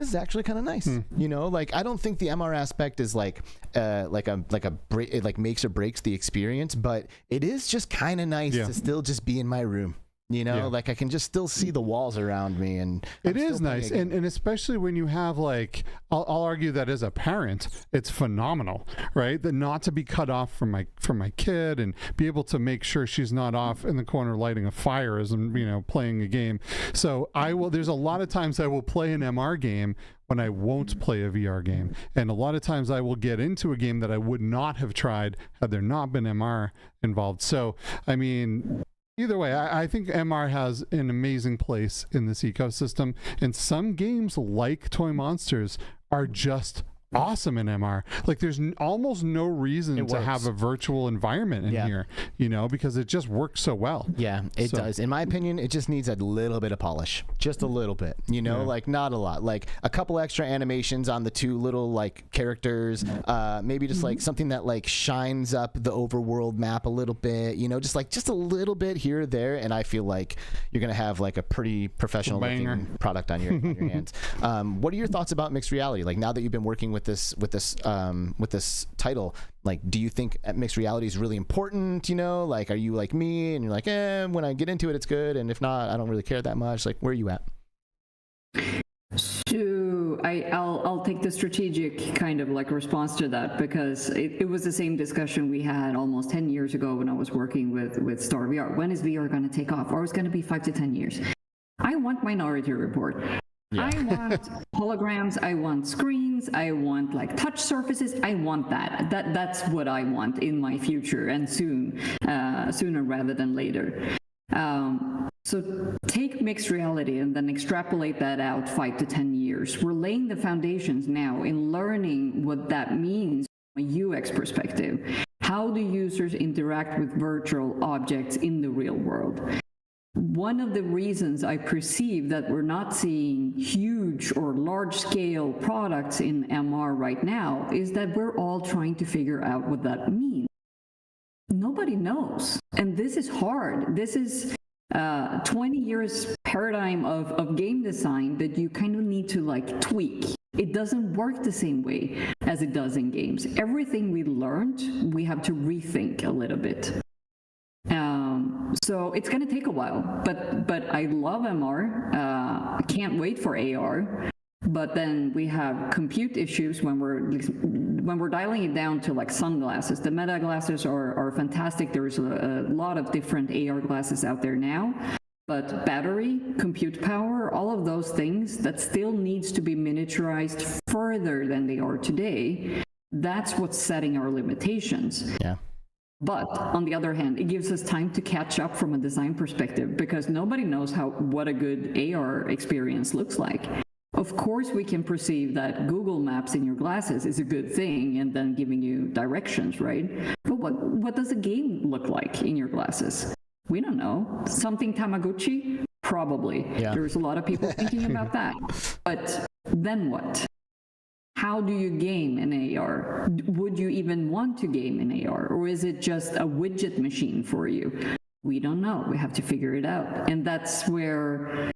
This is actually kind of nice, you know. Like I don't think the MR aspect is like it like makes or breaks the experience, but it is just kind of nice to still just be in my room. You know, like I can just still see the walls around me, and it is nice. And especially when you have like, I'll argue that as a parent, it's phenomenal, right? That not to be cut off from my kid and be able to make sure she's not off in the corner lighting a fire as I'm, you know, playing a game. So there's a lot of times I will play an MR game when I won't play a VR game. And a lot of times I will get into a game that I would not have tried had there not been MR involved. So, I mean, either way, I think MR has an amazing place in this ecosystem, and some games like Toy Monsters are just awesome in MR. Like there's almost no reason to have a virtual environment in here, you know, because it just works so well. Yeah, it does. In my opinion, it just needs a little bit of polish, just a little bit, you know, like not a lot, like a couple extra animations on the two little like characters, maybe just like something that like shines up the overworld map a little bit, you know, just a little bit here or there, and I feel like you're gonna have like a pretty professional looking product on your hands. What are your thoughts about mixed reality? Like now that you've been working with this title, like do you think mixed reality is really important? You know, like are you like me and you're like, when I get into it it's good, and if not I don't really care that much? Like where are you at? So I'll take the strategic kind of like response to that, because it was the same discussion we had almost 10 years ago when I was working with Star VR. When is VR going to take off? Or it's going to be 5 to 10 years. I want Minority Report. I want holograms, I want screens, I want like touch surfaces, I want that. That's what I want in my future, and soon, sooner rather than later. So take mixed reality and then extrapolate that out 5 to 10 years. We're laying the foundations now in learning what that means from a UX perspective. How do users interact with virtual objects in the real world? One of the reasons I perceive that we're not seeing huge or large-scale products in MR right now is that we're all trying to figure out what that means. Nobody knows, and this is hard. This is 20 years paradigm of game design that you kind of need to like tweak. It doesn't work the same way as it does in games. Everything we learned, we have to rethink a little bit. So it's going to take a while, but I love MR. I can't wait for AR. But then we have compute issues when we're dialing it down to like sunglasses. The Meta glasses are fantastic. There's a lot of different AR glasses out there now. But battery, compute power, all of those things, that still needs to be miniaturized further than they are today. That's what's setting our limitations. Yeah. But on the other hand, it gives us time to catch up from a design perspective because nobody knows what a good AR experience looks like. Of course, we can perceive that Google Maps in your glasses is a good thing and then giving you directions, right? But what does a game look like in your glasses? We don't know. Something Tamagotchi? Probably. Yeah. There's a lot of people thinking about that. But then what? How do you game in AR? Would you even want to game in AR? Or is it just a widget machine for you? We don't know. We have to figure it out. And that's where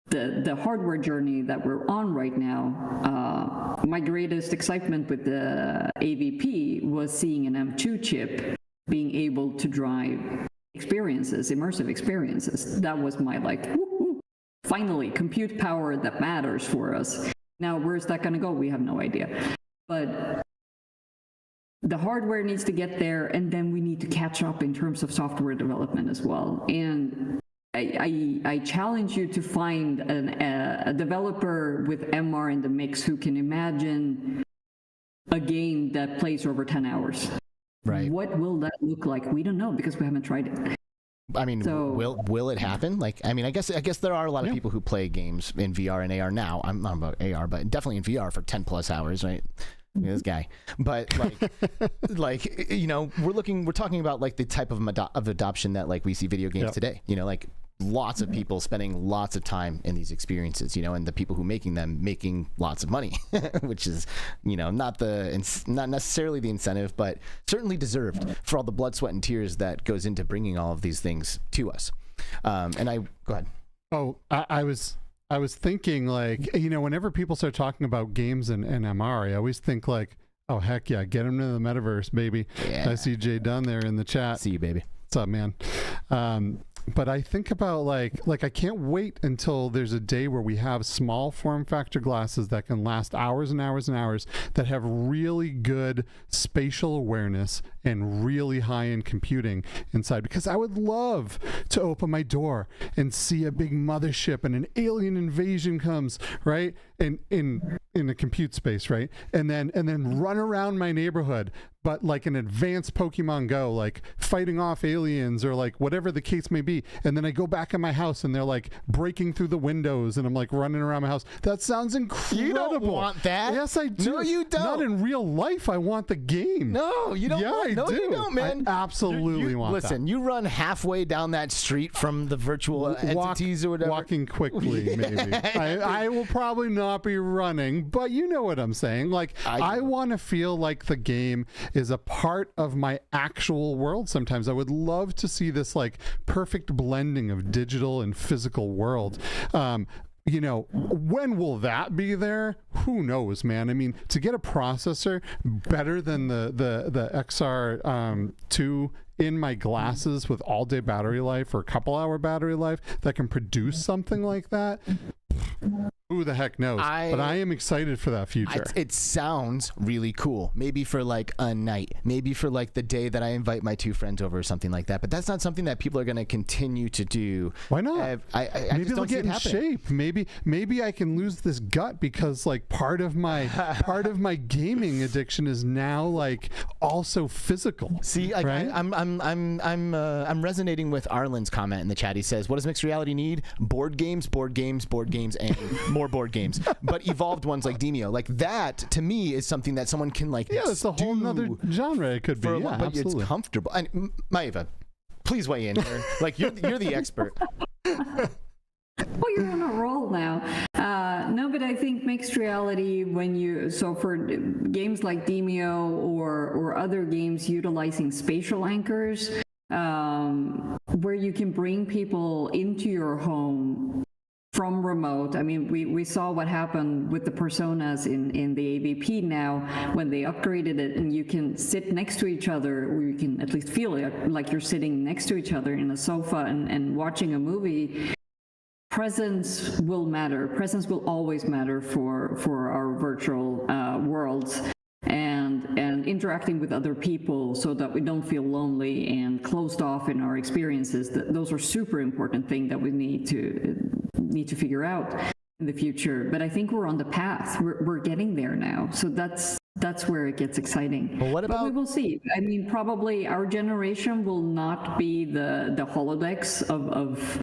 the hardware journey that we're on right now, my greatest excitement with the AVP was seeing an M2 chip being able to drive experiences, immersive experiences. That was my like, woo-hoo. Finally, compute power that matters for us. Now, where's that going to go? We have no idea. But the hardware needs to get there, and then we need to catch up in terms of software development as well. And I challenge you to find a developer with MR in the mix who can imagine a game that plays over 10 hours. Right. What will that look like? We don't know because we haven't tried it. I mean, so, will it happen? Like, I mean, I guess there are a lot of people who play games in VR and AR now. I'm not about AR, but definitely in VR for 10 plus hours, right? This guy. But like, you know, we're talking about like the type of adoption that like we see video games today. You know, like lots of people spending lots of time in these experiences, you know, and the people who making them making lots of money, which is, you know, not necessarily the incentive, but certainly deserved for all the blood, sweat, and tears that goes into bringing all of these things to us. Go ahead. Oh, I was thinking, like, you know, whenever people start talking about games and MR, I always think like, oh heck yeah, get them to the metaverse, baby. Yeah. I see Jay Dunn there in the chat. See you, baby. What's up, man? But I think about like I can't wait until there's a day where we have small form factor glasses that can last hours and hours and hours, that have really good spatial awareness and really high-end computing inside. Because I would love to open my door and see a big mothership and an alien invasion comes, right? In a compute space, right? And then run around my neighborhood, but like an advanced Pokemon Go, like fighting off aliens or like whatever the case may be. And then I go back in my house and they're like breaking through the windows and I'm like running around my house. That sounds incredible. You don't want that. Yes, I do. No, you don't. Not in real life. I want the game. No, you don't. Yeah, no, I do. You don't, man. I absolutely want that. Listen, you run halfway down that street from the virtual entities or whatever. Walking quickly, maybe. I will probably not be running, but you know what I'm saying. Like, I want to feel like the game is a part of my actual world sometimes. I would love to see this like perfect blending of digital and physical world. You know, when will that be there? Who knows, man? I mean, to get a processor better than the XR2 in my glasses with all-day battery life or a couple-hour battery life that can produce something like that, Who the heck knows? But I am excited for that future. It sounds really cool. Maybe for like a night. Maybe for like the day that I invite my 2 friends over or something like that. But that's not something that people are going to continue to do. Why not? I maybe just they'll don't see get it in happening. shape. Maybe I can lose this gut because like part of my gaming addiction is now like also physical. See, like, right? I'm resonating with Arlen's comment in the chat. He says, "What does mixed reality need? Board games, and more board games, but evolved ones like Demio. Like that to me is something that someone can like. Yeah, it's a whole nother genre. It could be. Yeah, but absolutely. It's comfortable. And Maeva, please weigh in here. Like you're the expert. Well, you're on a roll now. No, but I think mixed reality, for games like Demio or other games utilizing spatial anchors, where you can bring people into your home from remote. I mean, we saw what happened with the personas in the AVP now when they upgraded it, and you can sit next to each other, or you can at least feel like you're sitting next to each other in a sofa and watching a movie. Presence will matter. Presence will always matter for our virtual worlds, and interacting with other people so that we don't feel lonely and closed off in our experiences. Those are super important things that we need to figure out in the future. But I think we're on the path. We're getting there now. So that's where it gets exciting. Well, but we will see. I mean, probably our generation will not be the holodecks of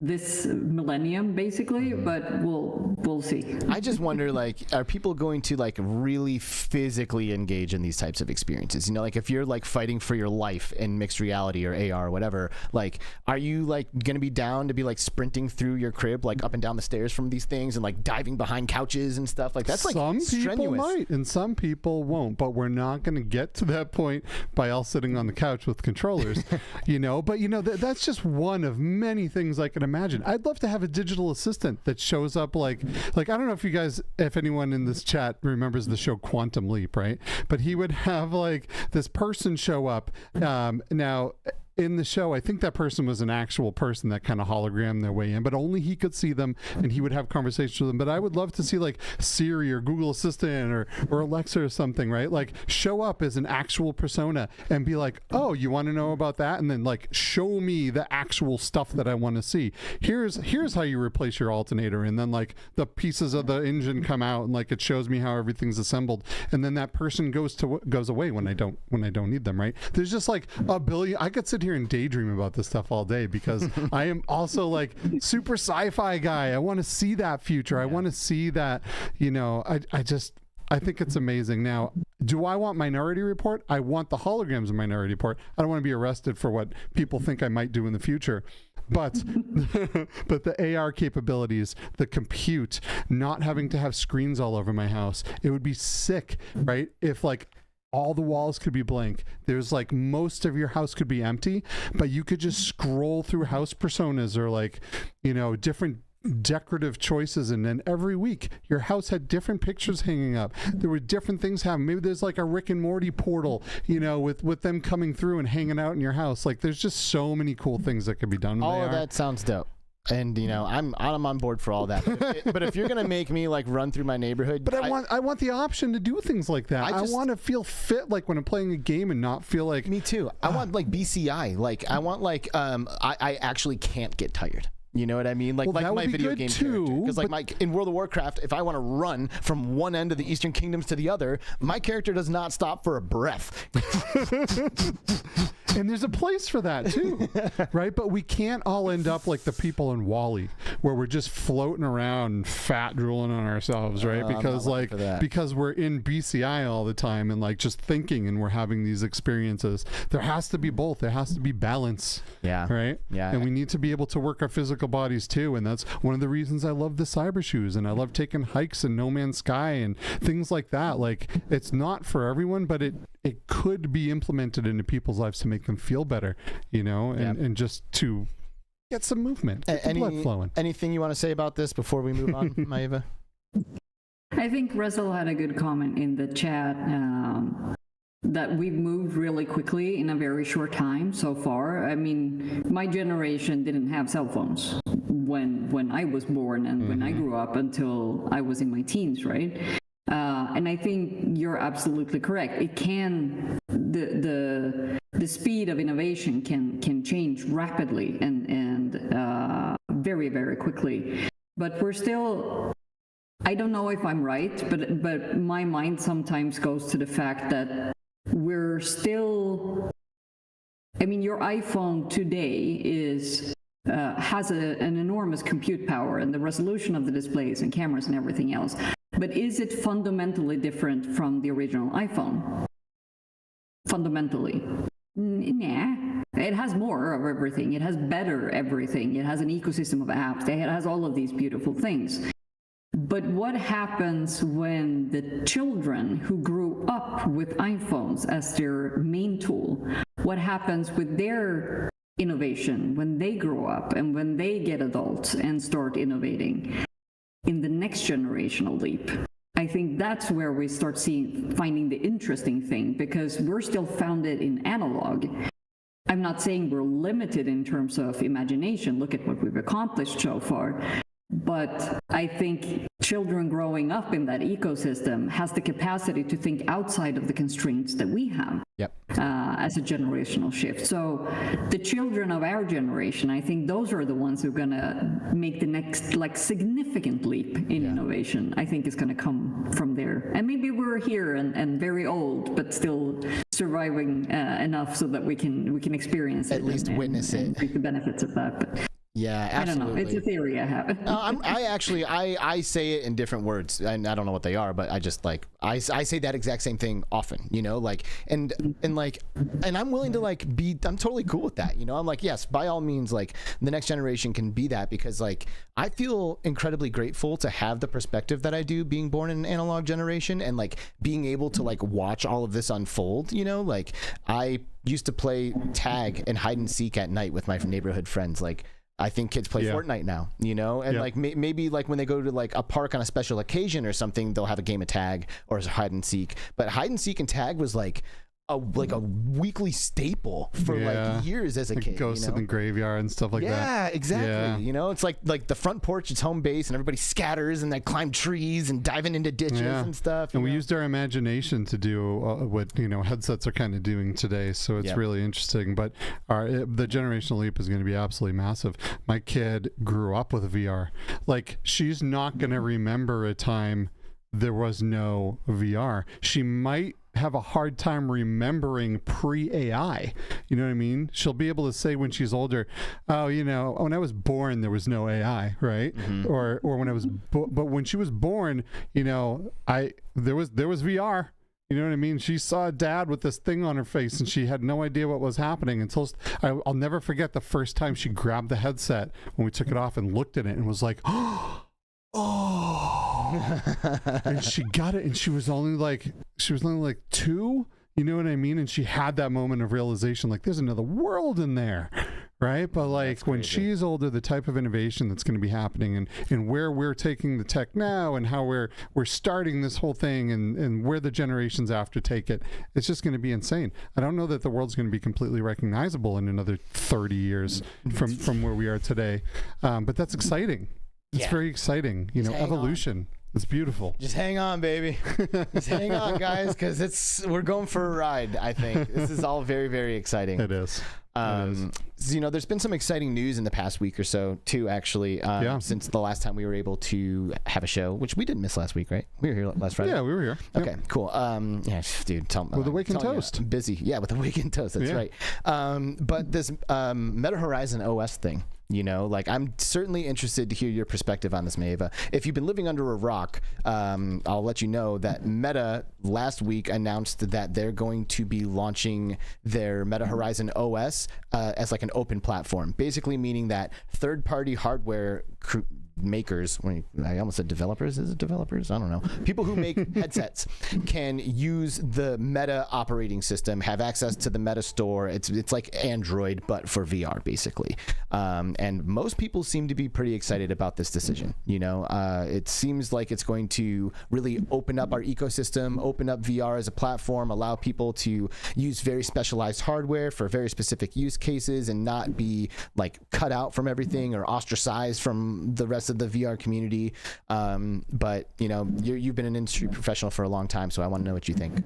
this millennium, basically, but we'll see. I just wonder, like, are people going to like really physically engage in these types of experiences? You know, like if you're like fighting for your life in mixed reality or AR or whatever, like, are you like gonna be down to be like sprinting through your crib, like up and down the stairs from these things and like diving behind couches and stuff? Like that's like some people strenuous. might and some people won't, but we're not going to get to that point by all sitting on the couch with controllers, you know. But you know that's just one of many things I can imagine. I'd love to have a digital assistant that shows up like I don't know if anyone in this chat remembers the show Quantum Leap, right? But he would have like this person show up. Now in the show, I think that person was an actual person that kind of hologrammed their way in, but only he could see them and he would have conversations with them. But I would love to see like Siri or Google Assistant or Alexa or something, right? Like show up as an actual persona and be like, oh, you want to know about that? And then like show me the actual stuff that I want to see. Here's how you replace your alternator. And then like the pieces of the engine come out and like it shows me how everything's assembled. And then that person goes away when I don't need them, right? There's just like a billion. I could sit here and daydream about this stuff all day because I am also like super sci-fi guy. I want to see that future. I want to see that, you know, I think it's amazing. Now, do I want Minority Report? I want the holograms of Minority Report. I don't want to be arrested for what people think I might do in the future. But the AR capabilities, the compute, not having to have screens all over my house, it would be sick, right? If like all the walls could be blank. There's like most of your house could be empty, but you could just scroll through house personas or like, you know, different decorative choices, and then every week your house had different pictures hanging up. There were different things happening. Maybe there's like a Rick and Morty portal, you know, with them coming through and hanging out in your house. Like there's just so many cool things that could be done. All of that sounds dope. And you know, I'm on board for all that. But if you're gonna make me like run through my neighborhood, but I want the option to do things like that. I want to feel fit, like when I'm playing a game, and not feel like me too. I want like BCI. Like I want like I actually can't get tired. You know what I mean? Like, well, my video game character. Because like in World of Warcraft, if I want to run from one end of the Eastern Kingdoms to the other, my character does not stop for a breath. And there's a place for that too, right? But we can't all end up like the people in WALL-E, where we're just floating around, fat drooling on ourselves, right? Because we're in BCI all the time and like just thinking, and we're having these experiences. There has to be both. There has to be balance. Yeah. Right. Yeah. And we need to be able to work our physical bodies too, and that's one of the reasons I love the cyber shoes, and I love taking hikes in No Man's Sky and things like that. Like it's not for everyone, but it could be implemented into people's lives to make them feel better, you know, and just to get some movement, get the blood flowing. Anything you want to say about this before we move on, Maeva? I think Russell had a good comment in the chat that we've moved really quickly in a very short time so far. I mean, my generation didn't have cell phones. when I was born and when I grew up until I was in my teens, right? And I think you're absolutely correct. It can, the speed of innovation can change rapidly and very, very quickly. But we're still, I don't know if I'm right, but my mind sometimes goes to the fact that we're still, I mean, your iPhone today has an enormous compute power and the resolution of the displays and cameras and everything else. But is it fundamentally different from the original iPhone? Fundamentally? Nah. It has more of everything. It has better everything. It has an ecosystem of apps. It has all of these beautiful things. But what happens when the children who grew up with iPhones as their main tool, what happens with their innovation when they grow up and when they get adults and start innovating in the next generational leap? I think that's where we start finding the interesting thing, because we're still founded in analog. I'm not saying we're limited in terms of imagination. Look at what we've accomplished so far. But I think children growing up in that ecosystem has the capacity to think outside of the constraints that we have. Yep. As a generational shift. So the children of our generation, I think those are the ones who are going to make the next significant leap in innovation. I think is going to come from there. And maybe we're here and very old, but still surviving enough so that we can experience it. At least witness it. And reap the benefits of that. But yeah, absolutely. I don't know. It's a theory I have. I say it in different words, and I don't know what they are, but I just I say that exact same thing often, and I'm willing to I'm totally cool with that, I'm like, yes, by all means, the next generation can be that, because I feel incredibly grateful to have the perspective that I do, being born in an analog generation, and being able to watch all of this unfold. I used to play tag and hide and seek at night with my neighborhood friends. I think kids play Fortnite now, and maybe when they go to a park on a special occasion or something, they'll have a game of tag or hide and seek. But hide and seek and tag was a weekly staple for years as a kid. Ghosts in the graveyard and stuff like that. Yeah, exactly. Yeah. It's like the front porch, it's home base, and everybody scatters and they climb trees and diving into ditches and stuff. And we used our imagination to do what headsets are kind of doing today. So it's really interesting. But the generational leap is going to be absolutely massive. My kid grew up with VR. She's not going to remember a time there was no VR. She might have a hard time remembering pre-AI. You know what I mean? She'll be able to say when she's older, oh, when I was born, there was no AI, right? Mm-hmm. Or when I was, but when she was born, there was VR. You know what I mean? She saw dad with this thing on her face and she had no idea what was happening until I'll never forget the first time she grabbed the headset when we took it off and looked at it and was like, oh, and she got it, and she was only 2, you know what I mean? And she had that moment of realization, there's another world in there, right? But when she's older, the type of innovation that's going to be happening and where we're taking the tech now and how we're starting this whole thing and where the generations after take it, it's just going to be insane. I don't know that the world's going to be completely recognizable in another 30 years from where we are today, but that's exciting. It's very exciting, evolution. It's beautiful. Just hang on, baby. Just hang on, guys, because we're going for a ride. I think this is all very, very exciting. It is. There's been some exciting news in the past week or so too, actually, since the last time we were able to have a show, which we didn't miss last week, right? We were here last Friday. Yeah, we were here. Okay, cool. Dude, with Awake and Toast. Busy. Yeah, with Awake and Toast. That's right. But this Meta Horizon OS thing, I'm certainly interested to hear your perspective on this, Maeva. If you've been living under a rock, I'll let you know that Meta last week announced that they're going to be launching their Meta Horizon OS as an open platform, basically meaning that third-party hardware makers, I almost said developers, is it developers? I don't know. People who make headsets can use the Meta operating system, have access to the Meta store. It's like Android, but for VR, basically. And most people seem to be pretty excited about this decision. It seems like it's going to really open up our ecosystem, open up VR as a platform, allow people to use very specialized hardware for very specific use cases and not be like cut out from everything or ostracized from the rest of the VR community. But you've been an industry professional for a long time, so I want to know what you think.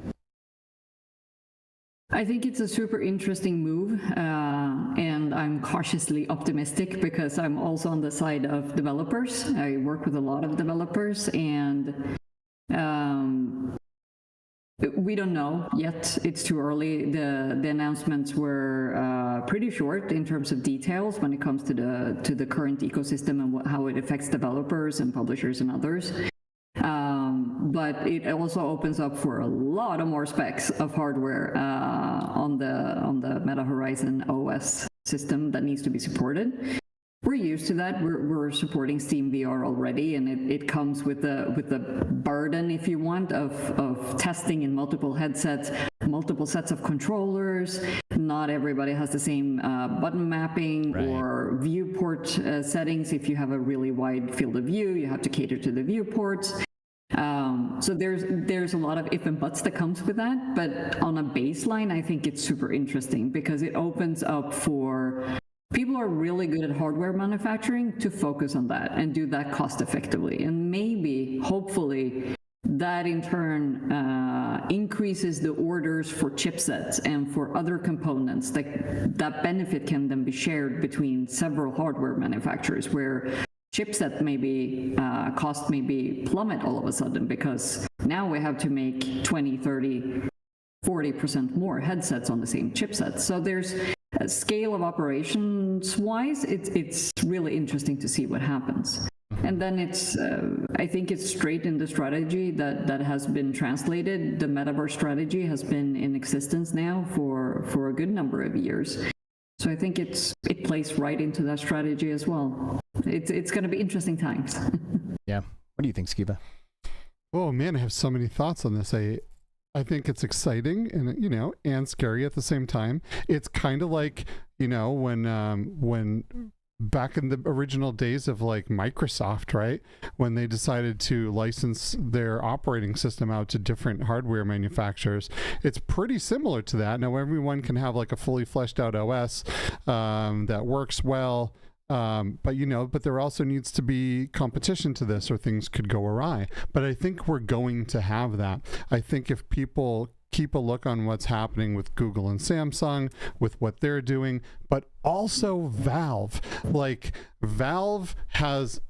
I think it's a super interesting move, and I'm cautiously optimistic because I'm also on the side of developers. I work with a lot of developers, and we don't know yet. It's too early. The announcements were pretty short in terms of details when it comes to the current ecosystem and how it affects developers and publishers and others. But it also opens up for a lot of more specs of hardware on the Meta Horizon OS system that needs to be supported. We're used to that. We're supporting Steam VR already, and it comes with the burden, if you want, of testing in multiple headsets, multiple sets of controllers. Not everybody has the same button mapping or viewport settings. If you have a really wide field of view, you have to cater to the viewports. So there's a lot of if and buts that comes with that. But on a baseline, I think it's super interesting because it opens up for people who are really good at hardware manufacturing to focus on that and do that cost effectively. And maybe, hopefully, that in turn increases the orders for chipsets and for other components. That benefit can then be shared between several hardware manufacturers where chipset maybe cost maybe plummet all of a sudden because now we have to make 20, 30, 40% more headsets on the same chipset. So there's a scale of operations wise, it's really interesting to see what happens. And then it's, I think it's straight in the strategy that has been translated. The metaverse strategy has been in existence now for a good number of years. So I think it plays right into that strategy as well. It's going to be interesting times. Yeah. What do you think, Skiba? Oh man, I have so many thoughts on this. I think it's exciting and and scary at the same time. It's kind of like when back in the original days of like Microsoft, right? When they decided to license their operating system out to different hardware manufacturers. It's pretty similar to that. Now everyone can have like a fully fleshed out OS that works well. But there also needs to be competition to this or things could go awry. But I think we're going to have that. I think if people keep a look on what's happening with Google and Samsung, with what they're doing, but also Valve. Like Valve has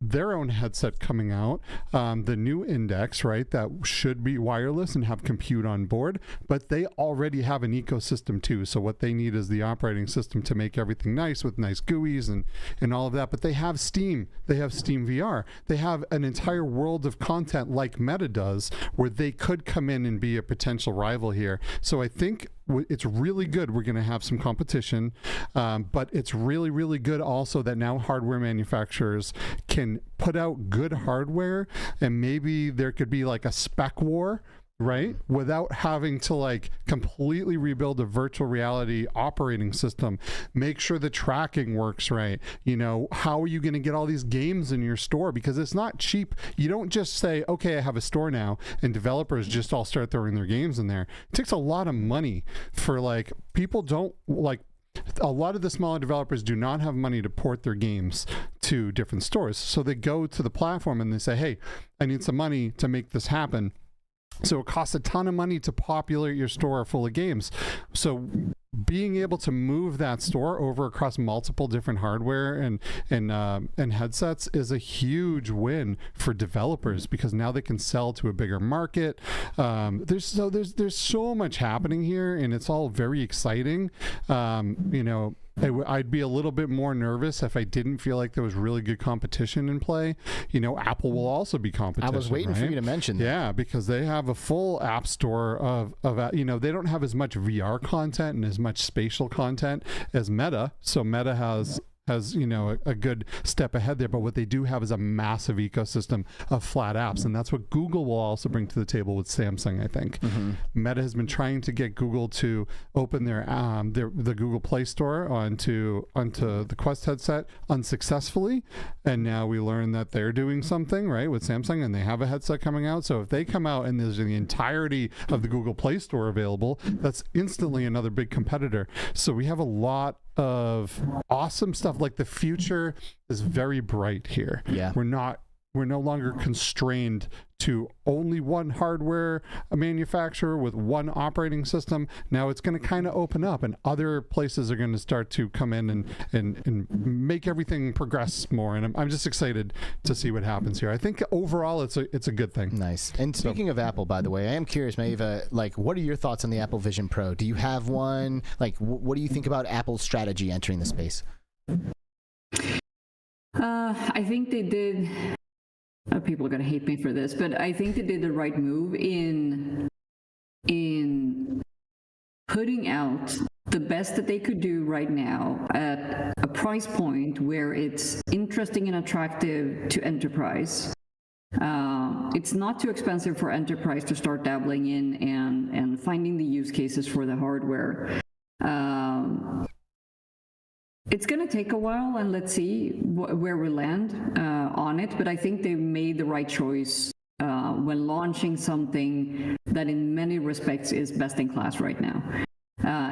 their own headset coming out, the new Index, right, that should be wireless and have compute on board, but they already have an ecosystem too. So what they need is the operating system to make everything nice with nice GUIs and all of that. But they have Steam, they have Steam VR, they have an entire world of content like Meta does, where they could come in and be a potential rival here. So I think it's really good we're going to have some competition, but it's really, really good also that now hardware manufacturers can put out good hardware, and maybe there could be like a spec war, right, without having to like completely rebuild a virtual reality operating system, make sure the tracking works right. How are you going to get all these games in your store? Because it's not cheap. You don't just say, okay, I have a store now, and developers just all start throwing their games in there. It takes a lot of money for people don't like. A lot of the smaller developers do not have money to port their games to different stores. So they go to the platform and they say, hey, I need some money to make this happen. So it costs a ton of money to populate your store full of games. So being able to move that store over across multiple different hardware and headsets is a huge win for developers, because now they can sell to a bigger market. There's so much happening here, and it's all very exciting. I'd be a little bit more nervous if I didn't feel like there was really good competition in play. Apple will also be competition. I was waiting for you to mention that. Yeah, because they have a full app store of they don't have as much VR content and as much spatial content as Meta. So Meta has has a good step ahead there, but what they do have is a massive ecosystem of flat apps, and that's what Google will also bring to the table with Samsung, I think. Meta has been trying to get Google to open the Google Play Store onto the Quest headset unsuccessfully, and now we learn that they're doing something right with Samsung, and they have a headset coming out. So if they come out and there's the entirety of the Google Play Store available, that's instantly another big competitor. So we have a lot of awesome stuff. Like, the future is very bright here. We're no longer constrained to only one hardware manufacturer with one operating system. Now it's going to kind of open up, and other places are going to start to come in and make everything progress more. And I'm just excited to see what happens here. I think overall it's a good thing. Nice. And speaking of Apple, by the way, I am curious, Maeva, like, what are your thoughts on the Apple Vision Pro? Do you have one? Like, what do you think about Apple's strategy entering the space? I think they did. People are going to hate me for this, but I think they did the right move in putting out the best that they could do right now at a price point where it's interesting and attractive to enterprise. It's not too expensive for enterprise to start dabbling in and finding the use cases for the hardware. It's going to take a while, and let's see where we land on it, but I think they made the right choice when launching something that in many respects is best in class right now.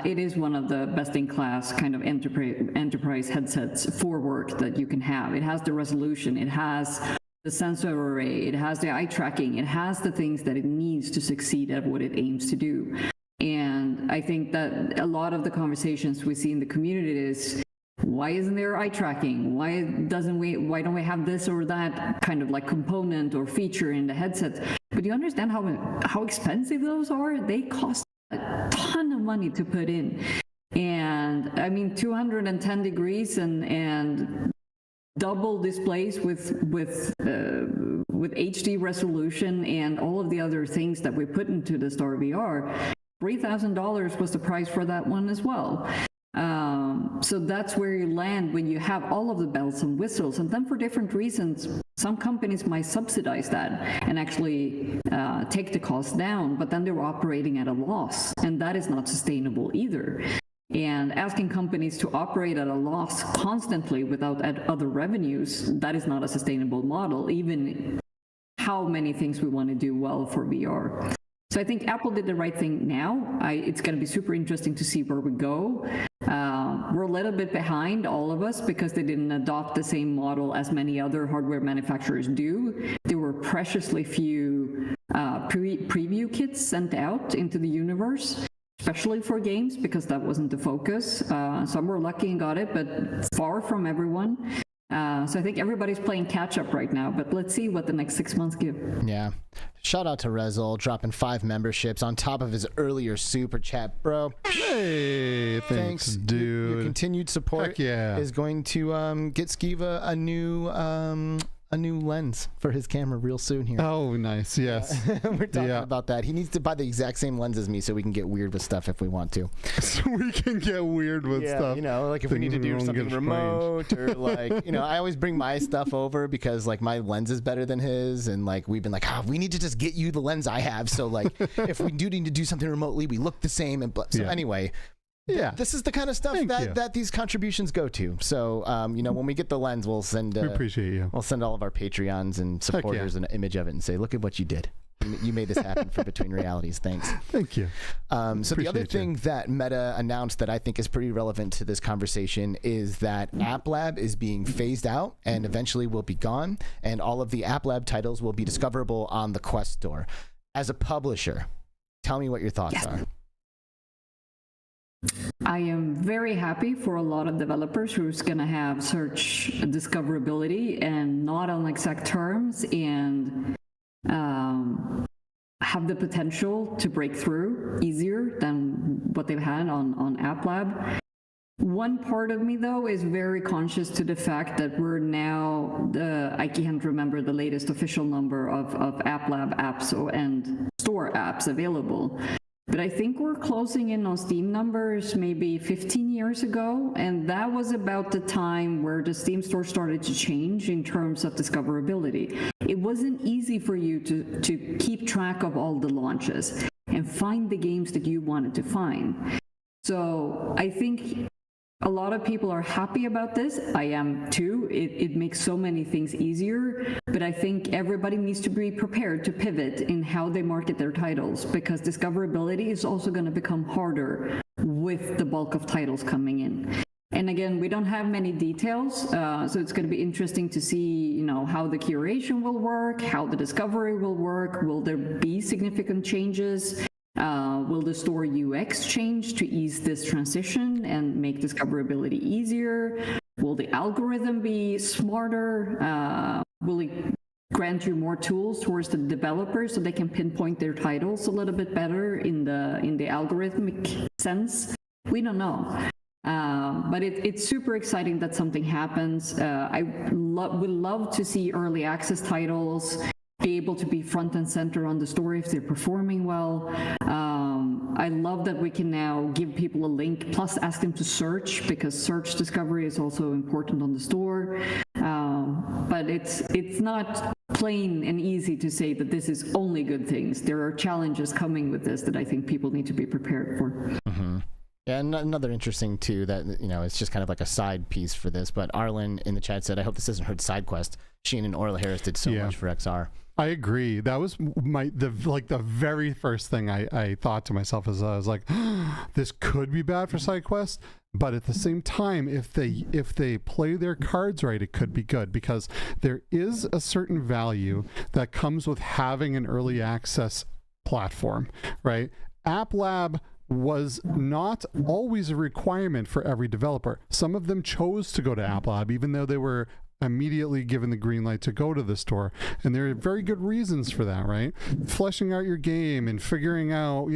It is one of the best in class kind of enterprise headsets for work that you can have. It has the resolution, it has the sensor array, it has the eye tracking, it has the things that it needs to succeed at what it aims to do. And I think that a lot of the conversations we see in the community is, why isn't there eye tracking? Why don't we have this or that kind of like component or feature in the headset? But you understand how expensive those are? They cost a ton of money to put in. And I mean, 210 degrees and double displays with HD resolution and all of the other things that we put into the Star VR, $3,000 was the price for that one as well. So that's where you land when you have all of the bells and whistles, and then for different reasons, some companies might subsidize that and actually take the cost down, but then they're operating at a loss, and that is not sustainable either. And asking companies to operate at a loss constantly without other revenues, that is not a sustainable model, even how many things we want to do well for VR. So I think Apple did the right thing now. It's going to be super interesting to see where we go. We're a little bit behind, all of us, because they didn't adopt the same model as many other hardware manufacturers do. There were preciously few preview kits sent out into the universe, especially for games, because that wasn't the focus. Some were lucky and got it, but far from everyone. So I think everybody's playing catch up right now, but let's see what the next 6 months give. Yeah. Shout out to Rezol dropping 5 memberships on top of his earlier super chat, bro. Hey, thanks dude. Your continued support is going to get Skiva a new lens for his camera real soon here. Oh, nice. Yes. We're talking about that. He needs to buy the exact same lens as me so we can get weird with stuff if we want to. So we can get weird with stuff. You know, like if we need to do something remote or like, you know, I always bring my stuff over because like my lens is better than his, and like we've been like, we need to just get you the lens I have. So like if we do need to do something remotely, we look the same. And so anyway. Yeah, this is the kind of stuff that these contributions go to. So, you know, when we get the lens, we'll send. We appreciate you. We'll send all of our Patreons and supporters an image of it and say, "Look at what you did. You made this happen for Between Realities. Thanks." Thank you. So the other thing that Meta announced that I think is pretty relevant to this conversation is that App Lab is being phased out and eventually will be gone, and all of the App Lab titles will be discoverable on the Quest Store. As a publisher, tell me what your thoughts are. I am very happy for a lot of developers who's going to have search discoverability and not on exact terms, and have the potential to break through easier than what they've had on App Lab. One part of me, though, is very conscious to the fact that we're now, I can't remember the latest official number of App Lab apps and store apps available. But I think we're closing in on Steam numbers maybe 15 years ago, and that was about the time where the Steam store started to change in terms of discoverability. It wasn't easy for you to keep track of all the launches and find the games that you wanted to find. So I think a lot of people are happy about this. I am too. It makes so many things easier, but I think everybody needs to be prepared to pivot in how they market their titles, because discoverability is also going to become harder with the bulk of titles coming in. And again, we don't have many details, so it's going to be interesting to see, how the curation will work, how the discovery will work. Will there be significant changes? Will the store UX change to ease this transition and make discoverability easier? Will the algorithm be smarter? Will it grant you more tools towards the developers so they can pinpoint their titles a little bit better in the algorithmic sense? We don't know. But it's super exciting that something happens. I would love to see early access titles be able to be front and center on the store if they're performing well. I love that we can now give people a link, plus ask them to search, because search discovery is also important on the store. But it's not plain and easy to say that this is only good things. There are challenges coming with this that I think people need to be prepared for. Mm-hmm. Yeah, and another interesting too that it's just kind of like a side piece for this. But Arlen in the chat said, "I hope this doesn't hurt SideQuest. Sheen and Orla Harris did so much for XR." I agree. That was the very first thing I thought to myself as I was like, this could be bad for SideQuest, but at the same time, if they play their cards right, it could be good, because there is a certain value that comes with having an early access platform, right? App Lab was not always a requirement for every developer. Some of them chose to go to App Lab, even though they were immediately given the green light to go to the store, and there are very good reasons for that, right? Fleshing out your game and figuring out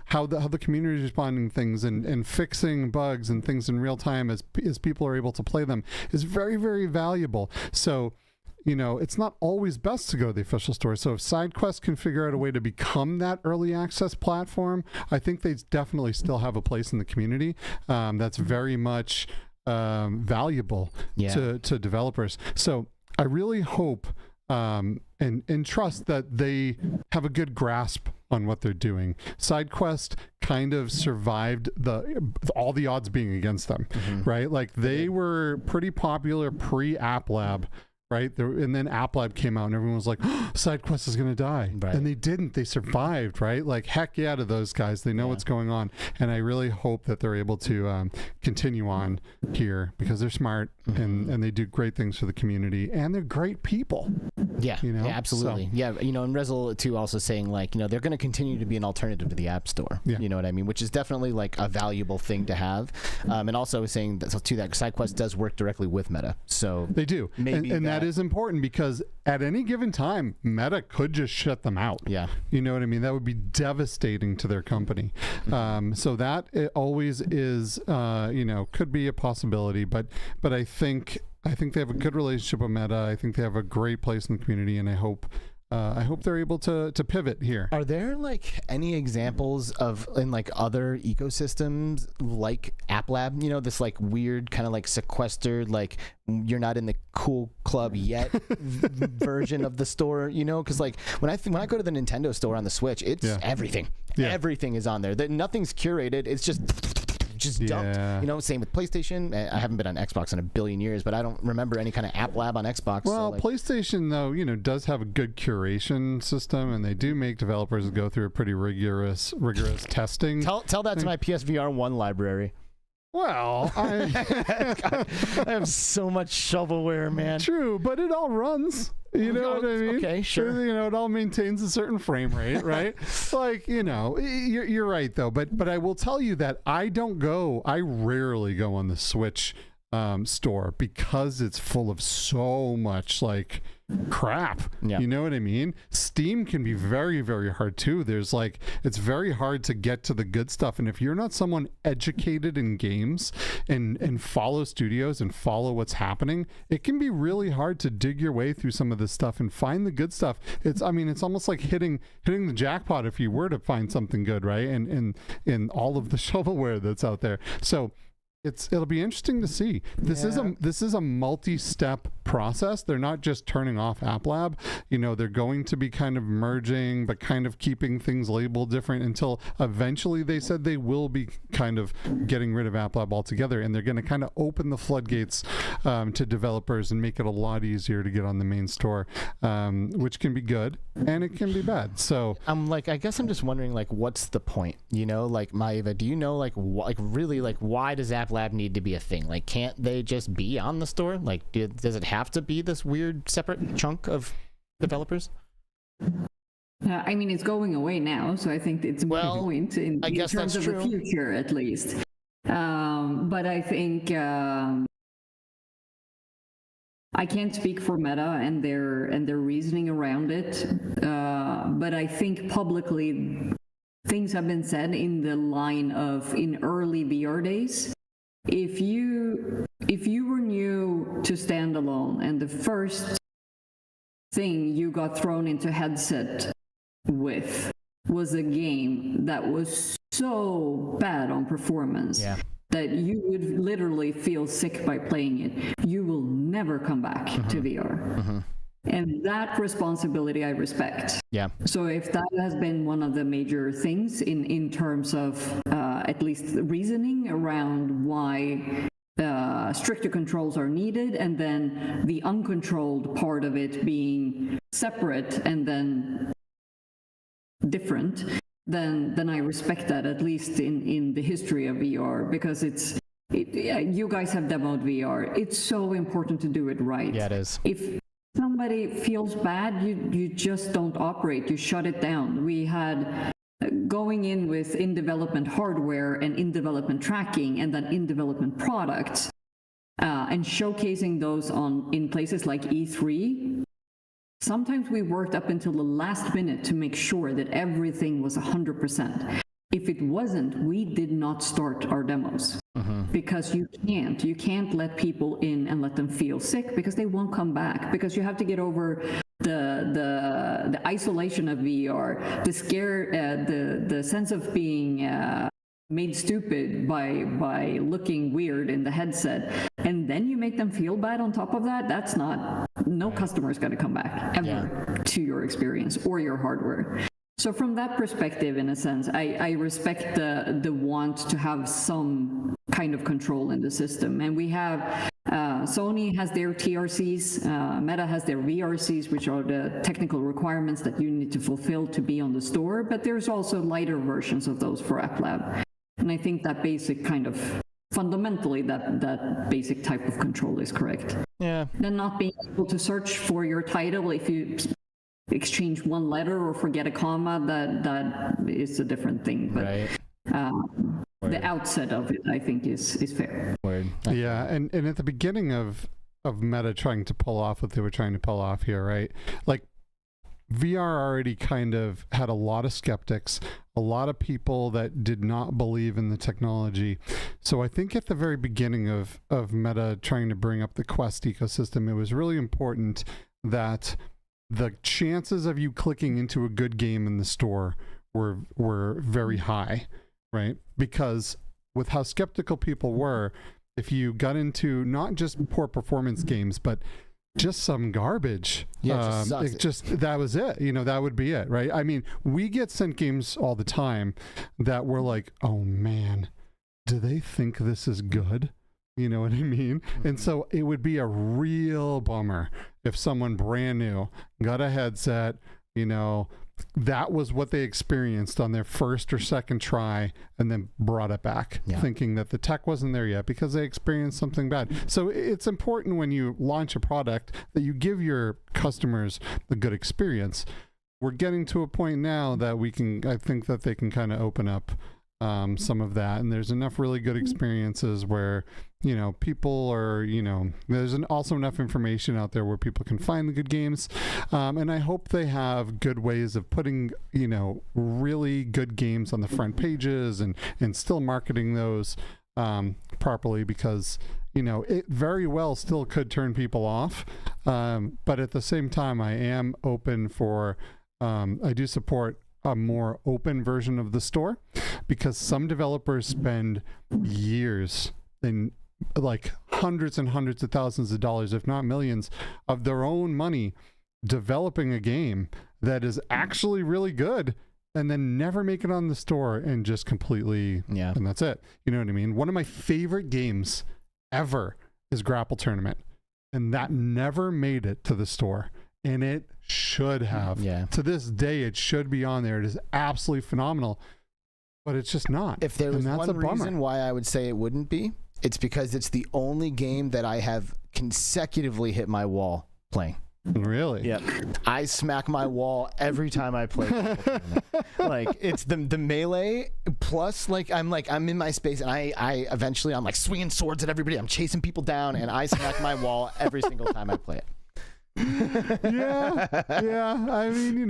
how the community is responding to things, and fixing bugs and things in real time as people are able to play them is very, very valuable. So it's not always best to go to the official store. So if SideQuest can figure out a way to become that early access platform, I think they definitely still have a place in the community. That's very much valuable to developers. So I really hope and trust that they have a good grasp on what they're doing. SideQuest kind of survived all the odds being against them, right? Like they were pretty popular pre-App Lab, right? And then App Lab came out and everyone was like, oh, SideQuest is going to die. Right. And they didn't. They survived, right? Like, heck yeah to those guys. They know what's going on. And I really hope that they're able to continue on here, because they're smart and they do great things for the community, and they're great people. Yeah, yeah, absolutely. So, yeah, and Rezel too also saying like, they're going to continue to be an alternative to the App Store. Yeah. You know what I mean? Which is definitely like a valuable thing to have. And also saying that SideQuest does work directly with Meta. So they do. Maybe and that is important, because at any given time, Meta could just shut them out. Yeah. You know what I mean? That would be devastating to their company. So that it always is, could be a possibility, but I think they have a good relationship with Meta. I think they have a great place in the community, and I hope they're able to pivot here. Are there like any examples of in like other ecosystems like App Lab? This like weird kind of like sequestered, like you're not in the cool club yet version of the store. Because like when I go to the Nintendo store on the Switch, it's everything. Yeah. Everything is on there. Nothing's curated. It's just dumped. Same with PlayStation. I haven't been on Xbox in a billion years, but I don't remember any kind of App Lab on Xbox. Well, PlayStation though, does have a good curation system, and they do make developers go through a pretty rigorous testing. Tell that to my PSVR 1 library. Well, I have so much shovelware, man. True, but it all runs. You know what I mean? Okay, sure. It all maintains a certain frame rate, right? Like, you're right though. But I will tell you that I rarely go on the Switch store, because it's full of so much like crap. Yeah. You know what I mean? Steam can be very, very hard too. There's like, it's very hard to get to the good stuff. And if you're not someone educated in games and follow studios and follow what's happening, it can be really hard to dig your way through some of this stuff and find the good stuff. It's almost like hitting the jackpot if you were to find something good, right? And in all of the shovelware that's out there. So it'll be interesting to see. This is a multi-step process. They're not just turning off App Lab. They're going to be kind of merging, but kind of keeping things labeled different until eventually they said they will be kind of getting rid of App Lab altogether. And they're going to kind of open the floodgates to developers and make it a lot easier to get on the main store, which can be good and it can be bad. So I guess I'm just wondering, what's the point? Maeva, do you know, really, why does App Lab need to be a thing? Can't they just be on the store? Does it have to be this weird separate chunk of developers? It's going away now, so I think it's a point in terms of the future, at least. But I think I can't speak for Meta and their reasoning around it, but I think publicly things have been said in the line of, in early VR days, if you were new to standalone and the first thing you got thrown into headset with was a game that was so bad on performance that you would literally feel sick by playing it, you will never come back to VR. And that responsibility I respect. Yeah. So if that has been one of the major things in terms of at least reasoning around why stricter controls are needed, and then the uncontrolled part of it being separate and then different, then I respect that, at least in the history of VR, because you guys have demoed VR. It's so important to do it right. Yeah, it is. If somebody feels bad, you just don't operate, you shut it down. We had going in with in-development hardware and in-development tracking and then in-development products and showcasing those in places like E3. Sometimes we worked up until the last minute to make sure that everything was 100%. If it wasn't, we did not start our demos. Because you can't let people in and let them feel sick, because they won't come back, because you have to get over the isolation of VR, the scare, the sense of being made stupid by looking weird in the headset, and then you make them feel bad on top of that. That's not, no customer is going to come back ever to your experience or your hardware. So from that perspective, in a sense, I respect the want to have some kind of control in the system. And we have, Sony has their TRCs, Meta has their VRCs, which are the technical requirements that you need to fulfill to be on the store, but there's also lighter versions of those for App Lab. And I think that basic kind of, fundamentally, that basic type of control is correct. Yeah. Then not being able to search for your title if you exchange one letter or forget a comma, that is a different thing. But the outset of it, I think, is fair. Yeah, and at the beginning of Meta trying to pull off what they were trying to pull off here, right? Like, VR already kind of had a lot of skeptics, a lot of people that did not believe in the technology. So I think at the very beginning of Meta trying to bring up the Quest ecosystem, it was really important that the chances of you clicking into a good game in the store were very high, right? Because with how skeptical people were, if you got into not just poor performance games, but just some garbage, that was it. That would be it, right? I mean, we get sent games all the time that we're like, oh man, do they think this is good? You know what I mean? And so it would be a real bummer if someone brand new got a headset, that was what they experienced on their first or second try, and then brought it back thinking that the tech wasn't there yet because they experienced something bad. So it's important when you launch a product that you give your customers a good experience. We're getting to a point now that I think that they can kind of open up some of that, and there's enough really good experiences where people are there's also enough information out there where people can find the good games, and I hope they have good ways of putting really good games on the front pages and still marketing those properly, because it very well still could turn people off, but at the same time I am open for I do support a more open version of the store, because some developers spend years and like hundreds and hundreds of thousands of dollars, if not millions, of their own money developing a game that is actually really good, and then never make it on the store and just completely, and that's it. You know what I mean? One of my favorite games ever is Grapple Tournament, and that never made it to the store. And it should have. Yeah. To this day, it should be on there. It is absolutely phenomenal, but it's just not. If there was one reason why I would say it wouldn't be, it's because it's the only game that I have consecutively hit my wall playing. Really? Yep. I smack my wall every time I play. Like, it's the melee plus, I'm in my space, and I eventually I'm like swinging swords at everybody. I'm chasing people down, and I smack my wall every single time I play it. yeah. I mean,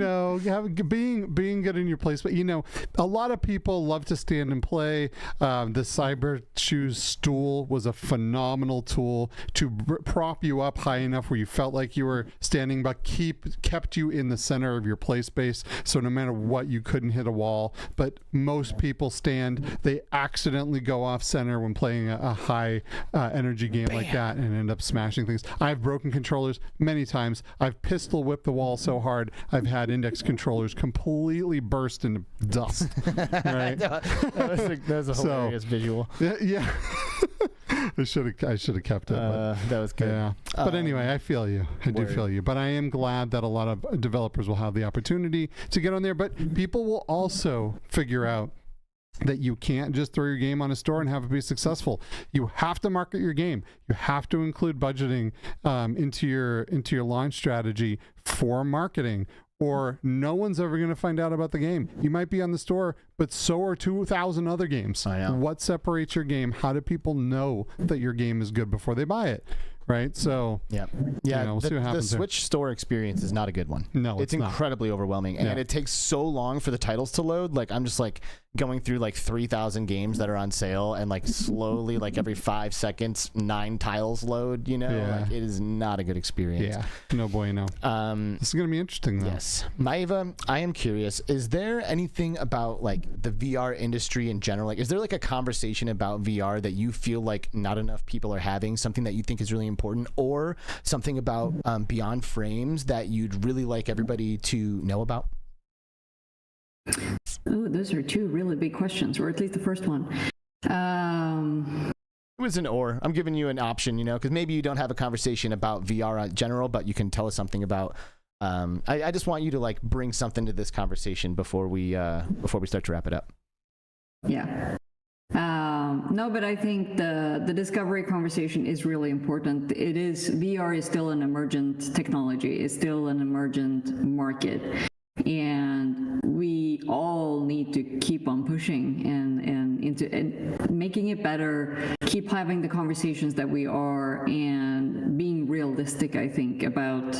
being good in your place, but a lot of people love to stand and play. The Cyber Shoes stool was a phenomenal tool to prop you up high enough where you felt like you were standing, but kept you in the center of your play space. So no matter what, you couldn't hit a wall. But most people stand. They accidentally go off center when playing a high energy game like that and end up smashing things. I've broken controllers many times. I've pistol whipped the wall so hard I've had index controllers completely burst into dust. Right? that was a hilarious visual. Yeah. I should have kept it. That was good. Yeah. But anyway, I feel you. I do feel you. But I am glad that a lot of developers will have the opportunity to get on there. But people will also figure out that you can't just throw your game on a store and have it be successful. You have to market your game. You have to include budgeting into your launch strategy for marketing, or no one's ever going to find out about the game. You might be on the store, but so are 2,000 other games. I know. What separates your game? How do people know that your game is good before they buy it? Right? So we'll see what happens. The Switch store experience is not a good one. No, it's incredibly overwhelming, and it takes so long for the titles to load. Like, I'm just going through 3,000 games that are on sale, and slowly, every 5 seconds, 9 tiles load. It is not a good experience. Yeah, no bueno. This is gonna be interesting, though. Yes, Maeva, I am curious. Is there anything about the VR industry in general? Is there a conversation about VR that you feel like not enough people are having? Something that you think is really important, or something about Beyond Frames that you'd really like everybody to know about? Ooh, those are two really big questions, or at least the first one. It was an or. I'm giving you an option, because maybe you don't have a conversation about VR in general, but you can tell us something about. I just want you to bring something to this conversation before we start to wrap it up. Yeah. No, but I think the discovery conversation is really important. VR is still an emergent technology. It's still an emergent market. And we all need to keep on pushing and making it better, keep having the conversations that we are, and being realistic, I think, about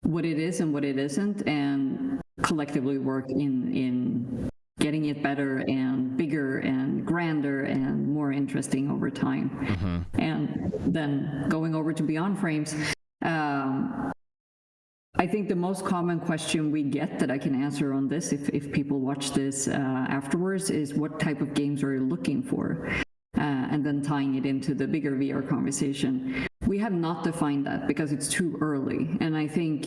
what it is and what it isn't, and collectively work in getting it better and bigger and grander and more interesting over time. Mm-hmm. And then going over to Beyond Frames, I think the most common question we get that I can answer on this, if people watch this afterwards, is what type of games are you looking for? And then tying it into the bigger VR conversation. We have not defined that because it's too early. And I think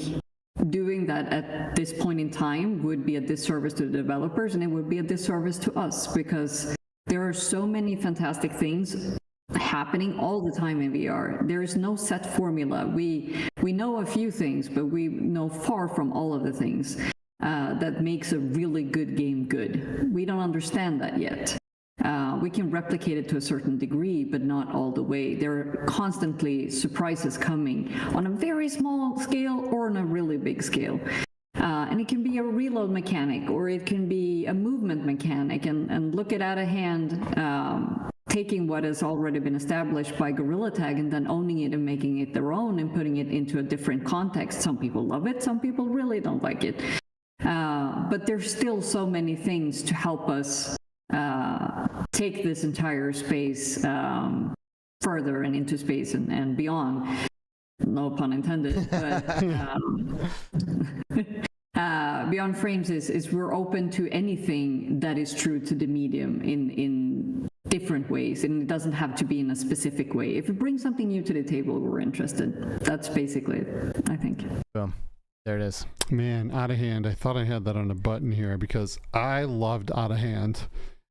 doing that at this point in time would be a disservice to the developers, and it would be a disservice to us, because there are so many fantastic things happening all the time in VR. There is no set formula. We know a few things, but we know far from all of the things that makes a really good game good. We don't understand that yet. We can replicate it to a certain degree, but not all the way. There are constantly surprises coming on a very small scale or on a really big scale. And it can be a reload mechanic, or it can be a movement mechanic, and look at out of hand, taking what has already been established by Gorilla Tag and then owning it and making it their own and putting it into a different context. Some people love it, some people really don't like it. But there's still so many things to help us take this entire space further and into space and beyond. No pun intended, but Beyond Frames is we're open to anything that is true to the medium in different ways, and it doesn't have to be in a specific way. If it brings something new to the table, we're interested. That's basically it, I think. Boom. There it is. Man, Out of Hand. I thought I had that on a button here because I loved Out of Hand.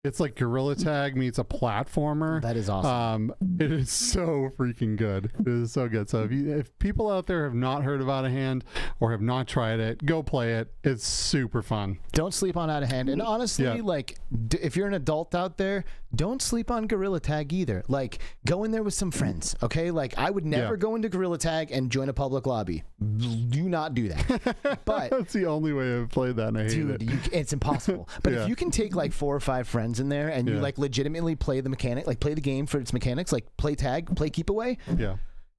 It's like Gorilla Tag meets a platformer. That is awesome. It is so freaking good. It is so good. So if people out there have not heard of Out of Hand or have not tried it, go play it. It's super fun. Don't sleep on Out of Hand. And honestly, like, if you're an adult out there, don't sleep on Gorilla Tag either. Like, go in there with some friends, okay? Like, I would never go into Gorilla Tag and join a public lobby. Do not do that. But that's the only way I've played that, and I hate it. It's impossible. But if you can take like 4 or 5 friends in there and you like legitimately play the mechanic, like play the game for its mechanics, like play tag, play keep away. Yeah.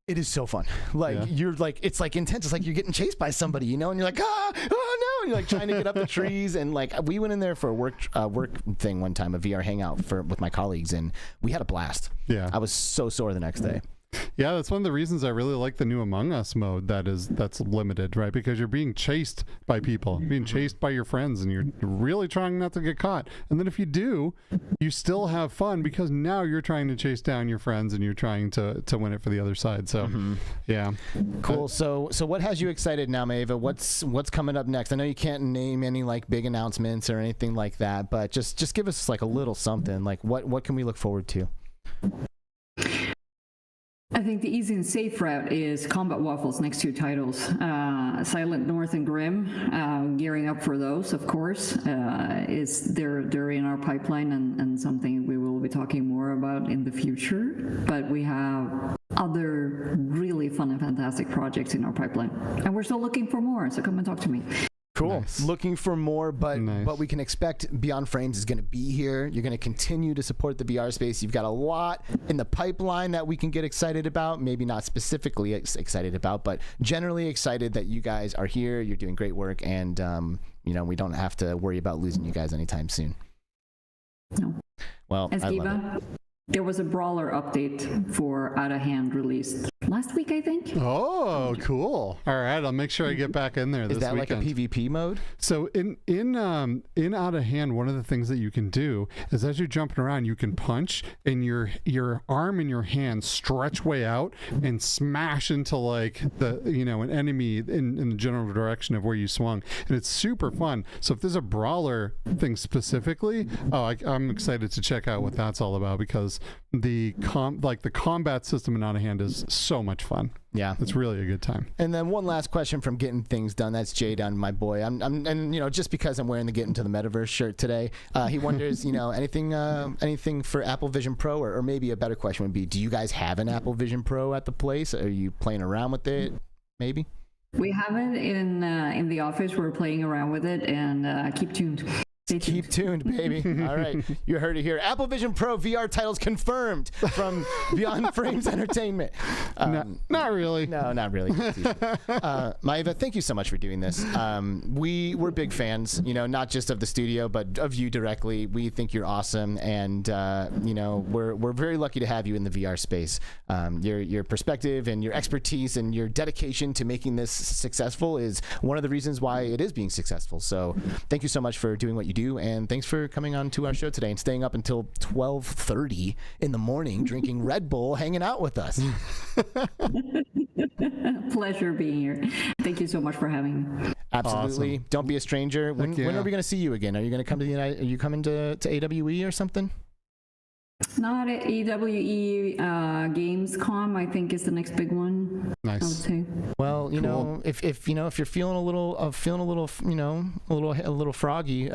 It is so fun. Like you're like, it's like intense. It's like you're getting chased by somebody, you know, and you're like, oh no, and you're like trying to get up the trees. And like we went in there for a work thing one time, a VR hangout with my colleagues, and we had a blast. Yeah. I was so sore the next day. Yeah, that's one of the reasons I really like the new Among Us mode that's limited, right? Because you're being chased by people, being chased by your friends, and you're really trying not to get caught. And then if you do, you still have fun because now you're trying to chase down your friends and you're trying to win it for the other side. So, yeah. Cool. So what has you excited now, Maeva? What's coming up next? I know you can't name any like big announcements or anything like that, but just give us like a little something. Like what can we look forward to? I think the easy and safe route is Combat Waffle's next 2 titles. Silent North and Grim, gearing up for those, of course. They're in our pipeline and something we will be talking more about in the future. But we have other really fun and fantastic projects in our pipeline. And we're still looking for more, so come and talk to me. Cool. Nice. Looking for more, but we can expect Beyond Frames is going to be here. You're going to continue to support the VR space. You've got a lot in the pipeline that we can get excited about. Maybe not specifically excited about, but generally excited that you guys are here. You're doing great work, and we don't have to worry about losing you guys anytime soon. No. Well, Esquiva, there was a Brawler update for Out of Hand released last week, I think. Oh, cool. All right, I'll make sure I get back in there this weekend. Is that like a PvP mode? So in Out of Hand, one of the things that you can do is as you're jumping around, you can punch and your arm and your hand stretch way out and smash into like an enemy in the general direction of where you swung. And it's super fun. So if there's a Brawler thing specifically, I'm excited to check out what that's all about because the combat system in Out of Hand is so much fun. Yeah, it's really a good time. And then one last question from Getting Things Done. That's Jay Dunn, my boy. And just because I'm wearing the Get Into the Metaverse shirt today, he wonders, anything for Apple Vision Pro, or maybe a better question would be, do you guys have an Apple Vision Pro at the place? Are you playing around with it? Maybe. We have it in the office. We're playing around with it, and keep tuned. Keep tuned, baby. All right. You heard it here. Apple Vision Pro VR titles confirmed from Beyond Frames Entertainment. Not really. No, not really. Maeva, thank you so much for doing this. We're big fans, not just of the studio, but of you directly. We think you're awesome. And, we're very lucky to have you in the VR space. Your perspective and your expertise and your dedication to making this successful is one of the reasons why it is being successful. So thank you so much for doing what you do, and thanks for coming on to our show today and staying up until 12:30 in the morning drinking Red Bull, hanging out with us. Pleasure being here. Thank you so much for having me. Absolutely. Awesome. Don't be a stranger. When are we going to see you again? Are you going to come to are you coming to AWE or something? Not at AWE, Gamescom, I think is the next big one. Nice. I would say. Well, if you're feeling a little froggy,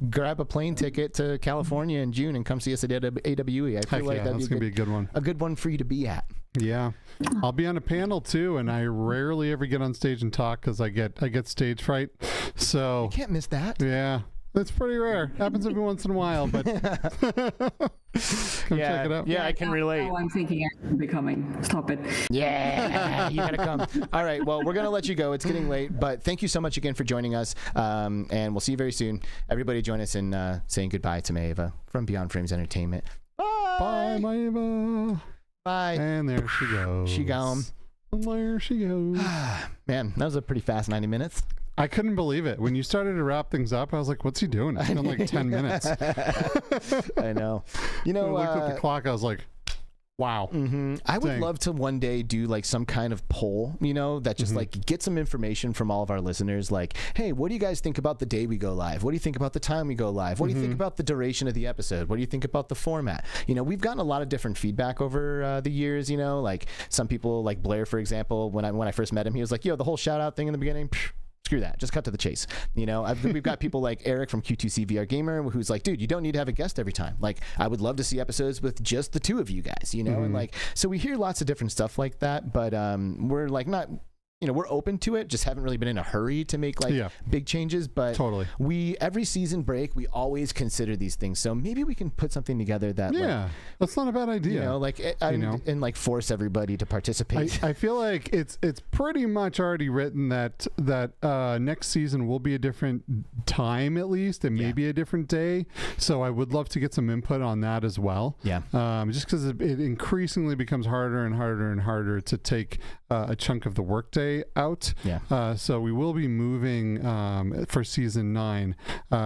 grab a plane ticket to California in June and come see us at AWE. I feel like that's gonna be a good one. A good one for you to be at. Yeah, I'll be on a panel too, and I rarely ever get on stage and talk because I get stage fright. So you can't miss that. Yeah, it's pretty rare. Happens every once in a while, but come check it out. Yeah, I can relate. Now I'm thinking I should be coming. Stop it. Yeah, you gotta come. All right, well, we're gonna let you go. It's getting late, but thank you so much again for joining us, and we'll see you very soon. Everybody join us in saying goodbye to Maeva from Beyond Frames Entertainment. Bye, Maeva. Bye. And there she goes. She gone. And there she goes. Man, that was a pretty fast 90 minutes. I couldn't believe it. When you started to wrap things up, I was like, what's he doing? It's been like 10 minutes. I know. You know, I looked at the clock. I was like, wow. I would love to one day do like some kind of poll, you know, that just like get some information from all of our listeners. Like, hey, what do you guys think about the day we go live? What do you think about the time we go live? What do you think about the duration of the episode? What do you think about the format? You know, we've gotten a lot of different feedback over the years, you know, like some people like Blair, for example, when I first met him, he was like, yo, the whole shout out thing in the beginning, screw that. Just cut to the chase. You know, we've got people like Eric from Q2C VR Gamer who's like, dude, you don't need to have a guest every time. Like, I would love to see episodes with just the two of you guys, you know? And like, so we hear lots of different stuff like that, but we're like not, you know, we're open to it, just haven't really been in a hurry to make like big changes. But every season break, we always consider these things. So maybe we can put something together that that's not a bad idea. You know, like and like force everybody to participate. I feel like it's pretty much already written that next season will be a different time at least, and maybe a different day. So I would love to get some input on that as well. Yeah. Just because it increasingly becomes harder and harder and harder to take a chunk of the workday out. So we will be moving for season 9.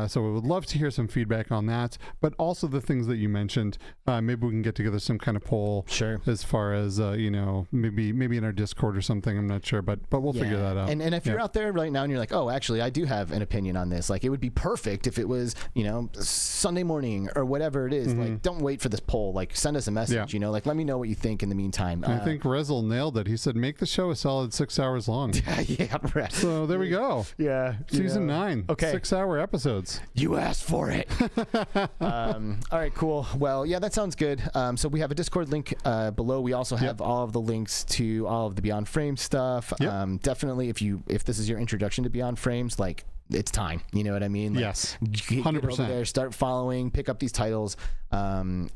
So we would love to hear some feedback on that, but also the things that you mentioned. Maybe we can get together some kind of poll. As far as you know, maybe in our Discord or something. I'm not sure, but we'll figure that out. And if you're out there right now and you're like, oh, actually, I do have an opinion on this. Like, it would be perfect if it was, you know, Sunday morning or whatever it is. Like, don't wait for this poll. Like, send us a message. You know, like, let me know what you think in the meantime. I think Rezel nailed it. He said, make the show a solid 6 hours long. Right. So there we go. Season 9. Okay. 6-hour episodes. You asked for it. All right, cool. Well, yeah, that sounds good. So we have a Discord link below. We also have all of the links to all of the Beyond Frames stuff. Definitely, if this is your introduction to Beyond Frames, like, it's time. You know what I mean? Like, yes. 100%. Get over there, start following, pick up these titles, and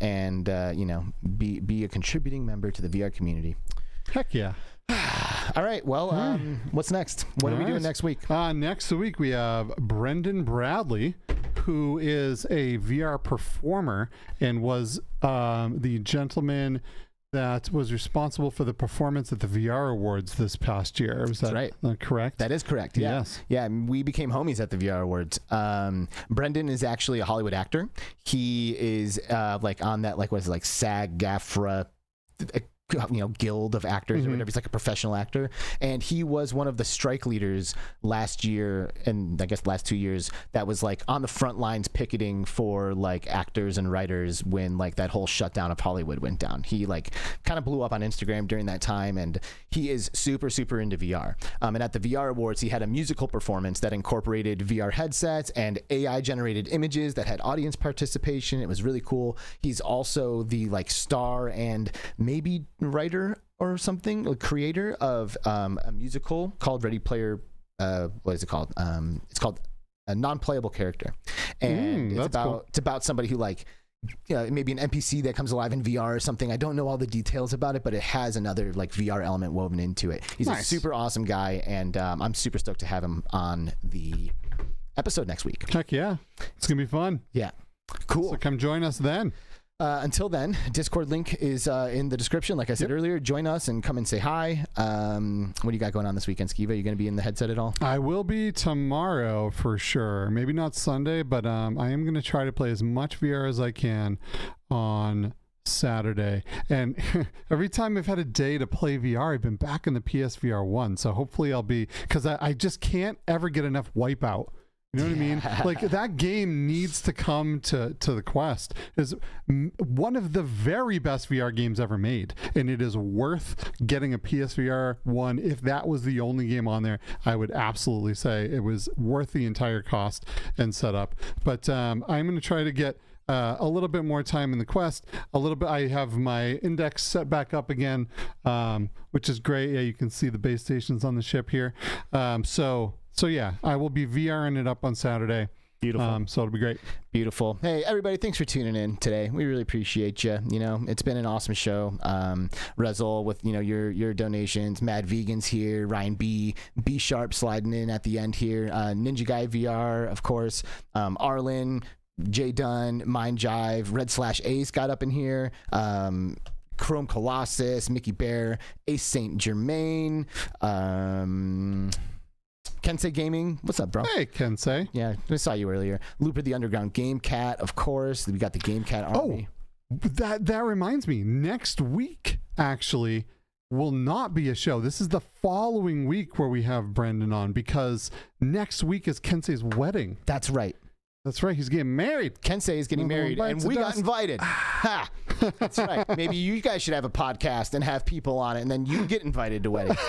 you know, be a contributing member to the VR community. Heck yeah. All right. Well, what's next? What are we doing next week? Next week we have Brendan Bradley, who is a VR performer and was the gentleman that was responsible for the performance at the VR Awards this past year. Was that right? Correct? That is correct. Yeah. Yes. Yeah, we became homies at the VR Awards. Brendan is actually a Hollywood actor. He is like on that, like, what is it, like SAG-AFTRA, you know, guild of actors or whatever. He's like a professional actor, and he was one of the strike leaders last year, and I guess the last 2 years, that was like on the front lines picketing for like actors and writers when like that whole shutdown of Hollywood went down. He like kind of blew up on Instagram during that time, and he is super into VR. And at the VR Awards, he had a musical performance that incorporated VR headsets and AI generated images that had audience participation. It was really cool. He's also the like star and maybe writer or something, a creator of a musical called Ready Player. What is it called? It's called A Non-Playable Character, and it's about somebody who, like, you know, maybe an NPC that comes alive in VR or something. I don't know all the details about it, but it has another like VR element woven into it. He's a super awesome guy, and I'm super stoked to have him on the episode next week. Heck yeah, it's gonna be fun. Yeah, cool. So come join us then. Until then, Discord link is in the description. Like I said earlier, join us and come and say hi. What do you got going on this weekend, Skiva? Are you going to be in the headset at all? I will be tomorrow for sure. Maybe not Sunday, but I am going to try to play as much VR as I can on Saturday. And every time I've had a day to play VR, I've been back in the PSVR 1. So hopefully I'll be, because I just can't ever get enough Wipeout. You know what I mean? Like, that game needs to come to the Quest. It's one of the very best VR games ever made, and it is worth getting a PSVR 1. If that was the only game on there, I would absolutely say it was worth the entire cost and setup. But I'm going to try to get a little bit more time in the quest. A little bit. I have my index set back up again, which is great. Yeah, you can see the base stations on the ship here. So yeah, I will be VRing it up on Saturday. Beautiful. So it'll be great. Beautiful. Hey, everybody, thanks for tuning in today. We really appreciate you. You know, it's been an awesome show. Rezel with, you know, your donations. Mad Vegans here. Ryan B Sharp sliding in at the end here. Ninja Guy VR, of course. Arlen, Jay Dunn, Mind Jive, Red/Ace got up in here. Chrome Colossus, MickeyBerr, Ace Saint Germain. Kensei Gaming, what's up, bro? Hey, Kensei. Yeah, I saw you earlier. Looper the Underground Game Cat, of course. We got the Game Cat Army. Oh, that reminds me. Next week, actually, will not be a show. This is the following week where we have Brendan on, because next week is Kensei's wedding. That's right. That's right. He's getting married. Kensei is getting married, and we got invited. Ha! That's right. Maybe you guys should have a podcast and have people on it, and then you get invited to weddings.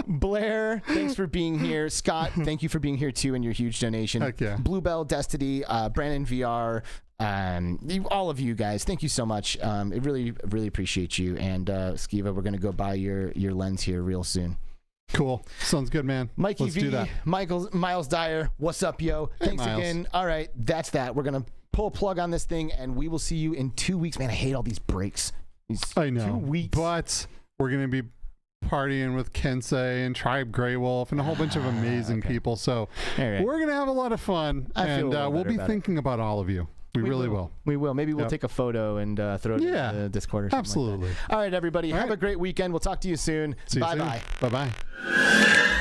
Blair, thanks for being here. Scott, thank you for being here too, and your huge donation. Heck yeah. Bluebell, Destiny, Brandon VR, all of you guys, thank you so much. I really, really appreciate you. And Skiva, we're gonna go buy your lens here real soon. Cool. Sounds good, man. Mikey Let's V, do that. Miles Dyer, what's up, yo? Hey, Thanks Miles. again. All right, that's that. We're going to pull a plug on this thing, and we will see you in 2 weeks. Man, I hate all these breaks. I know. 2 weeks. But we're going to be partying with Kensei and Tribe Grey Wolf and a whole bunch of amazing people. So right. We're going to have a lot of fun, and we'll be thinking about all of you. We really will. We will. Maybe we'll take a photo and throw it in the Discord or something. Absolutely. Like that. All right, everybody. Have a great weekend. We'll talk to you soon. See you soon. Bye-bye. Bye-bye.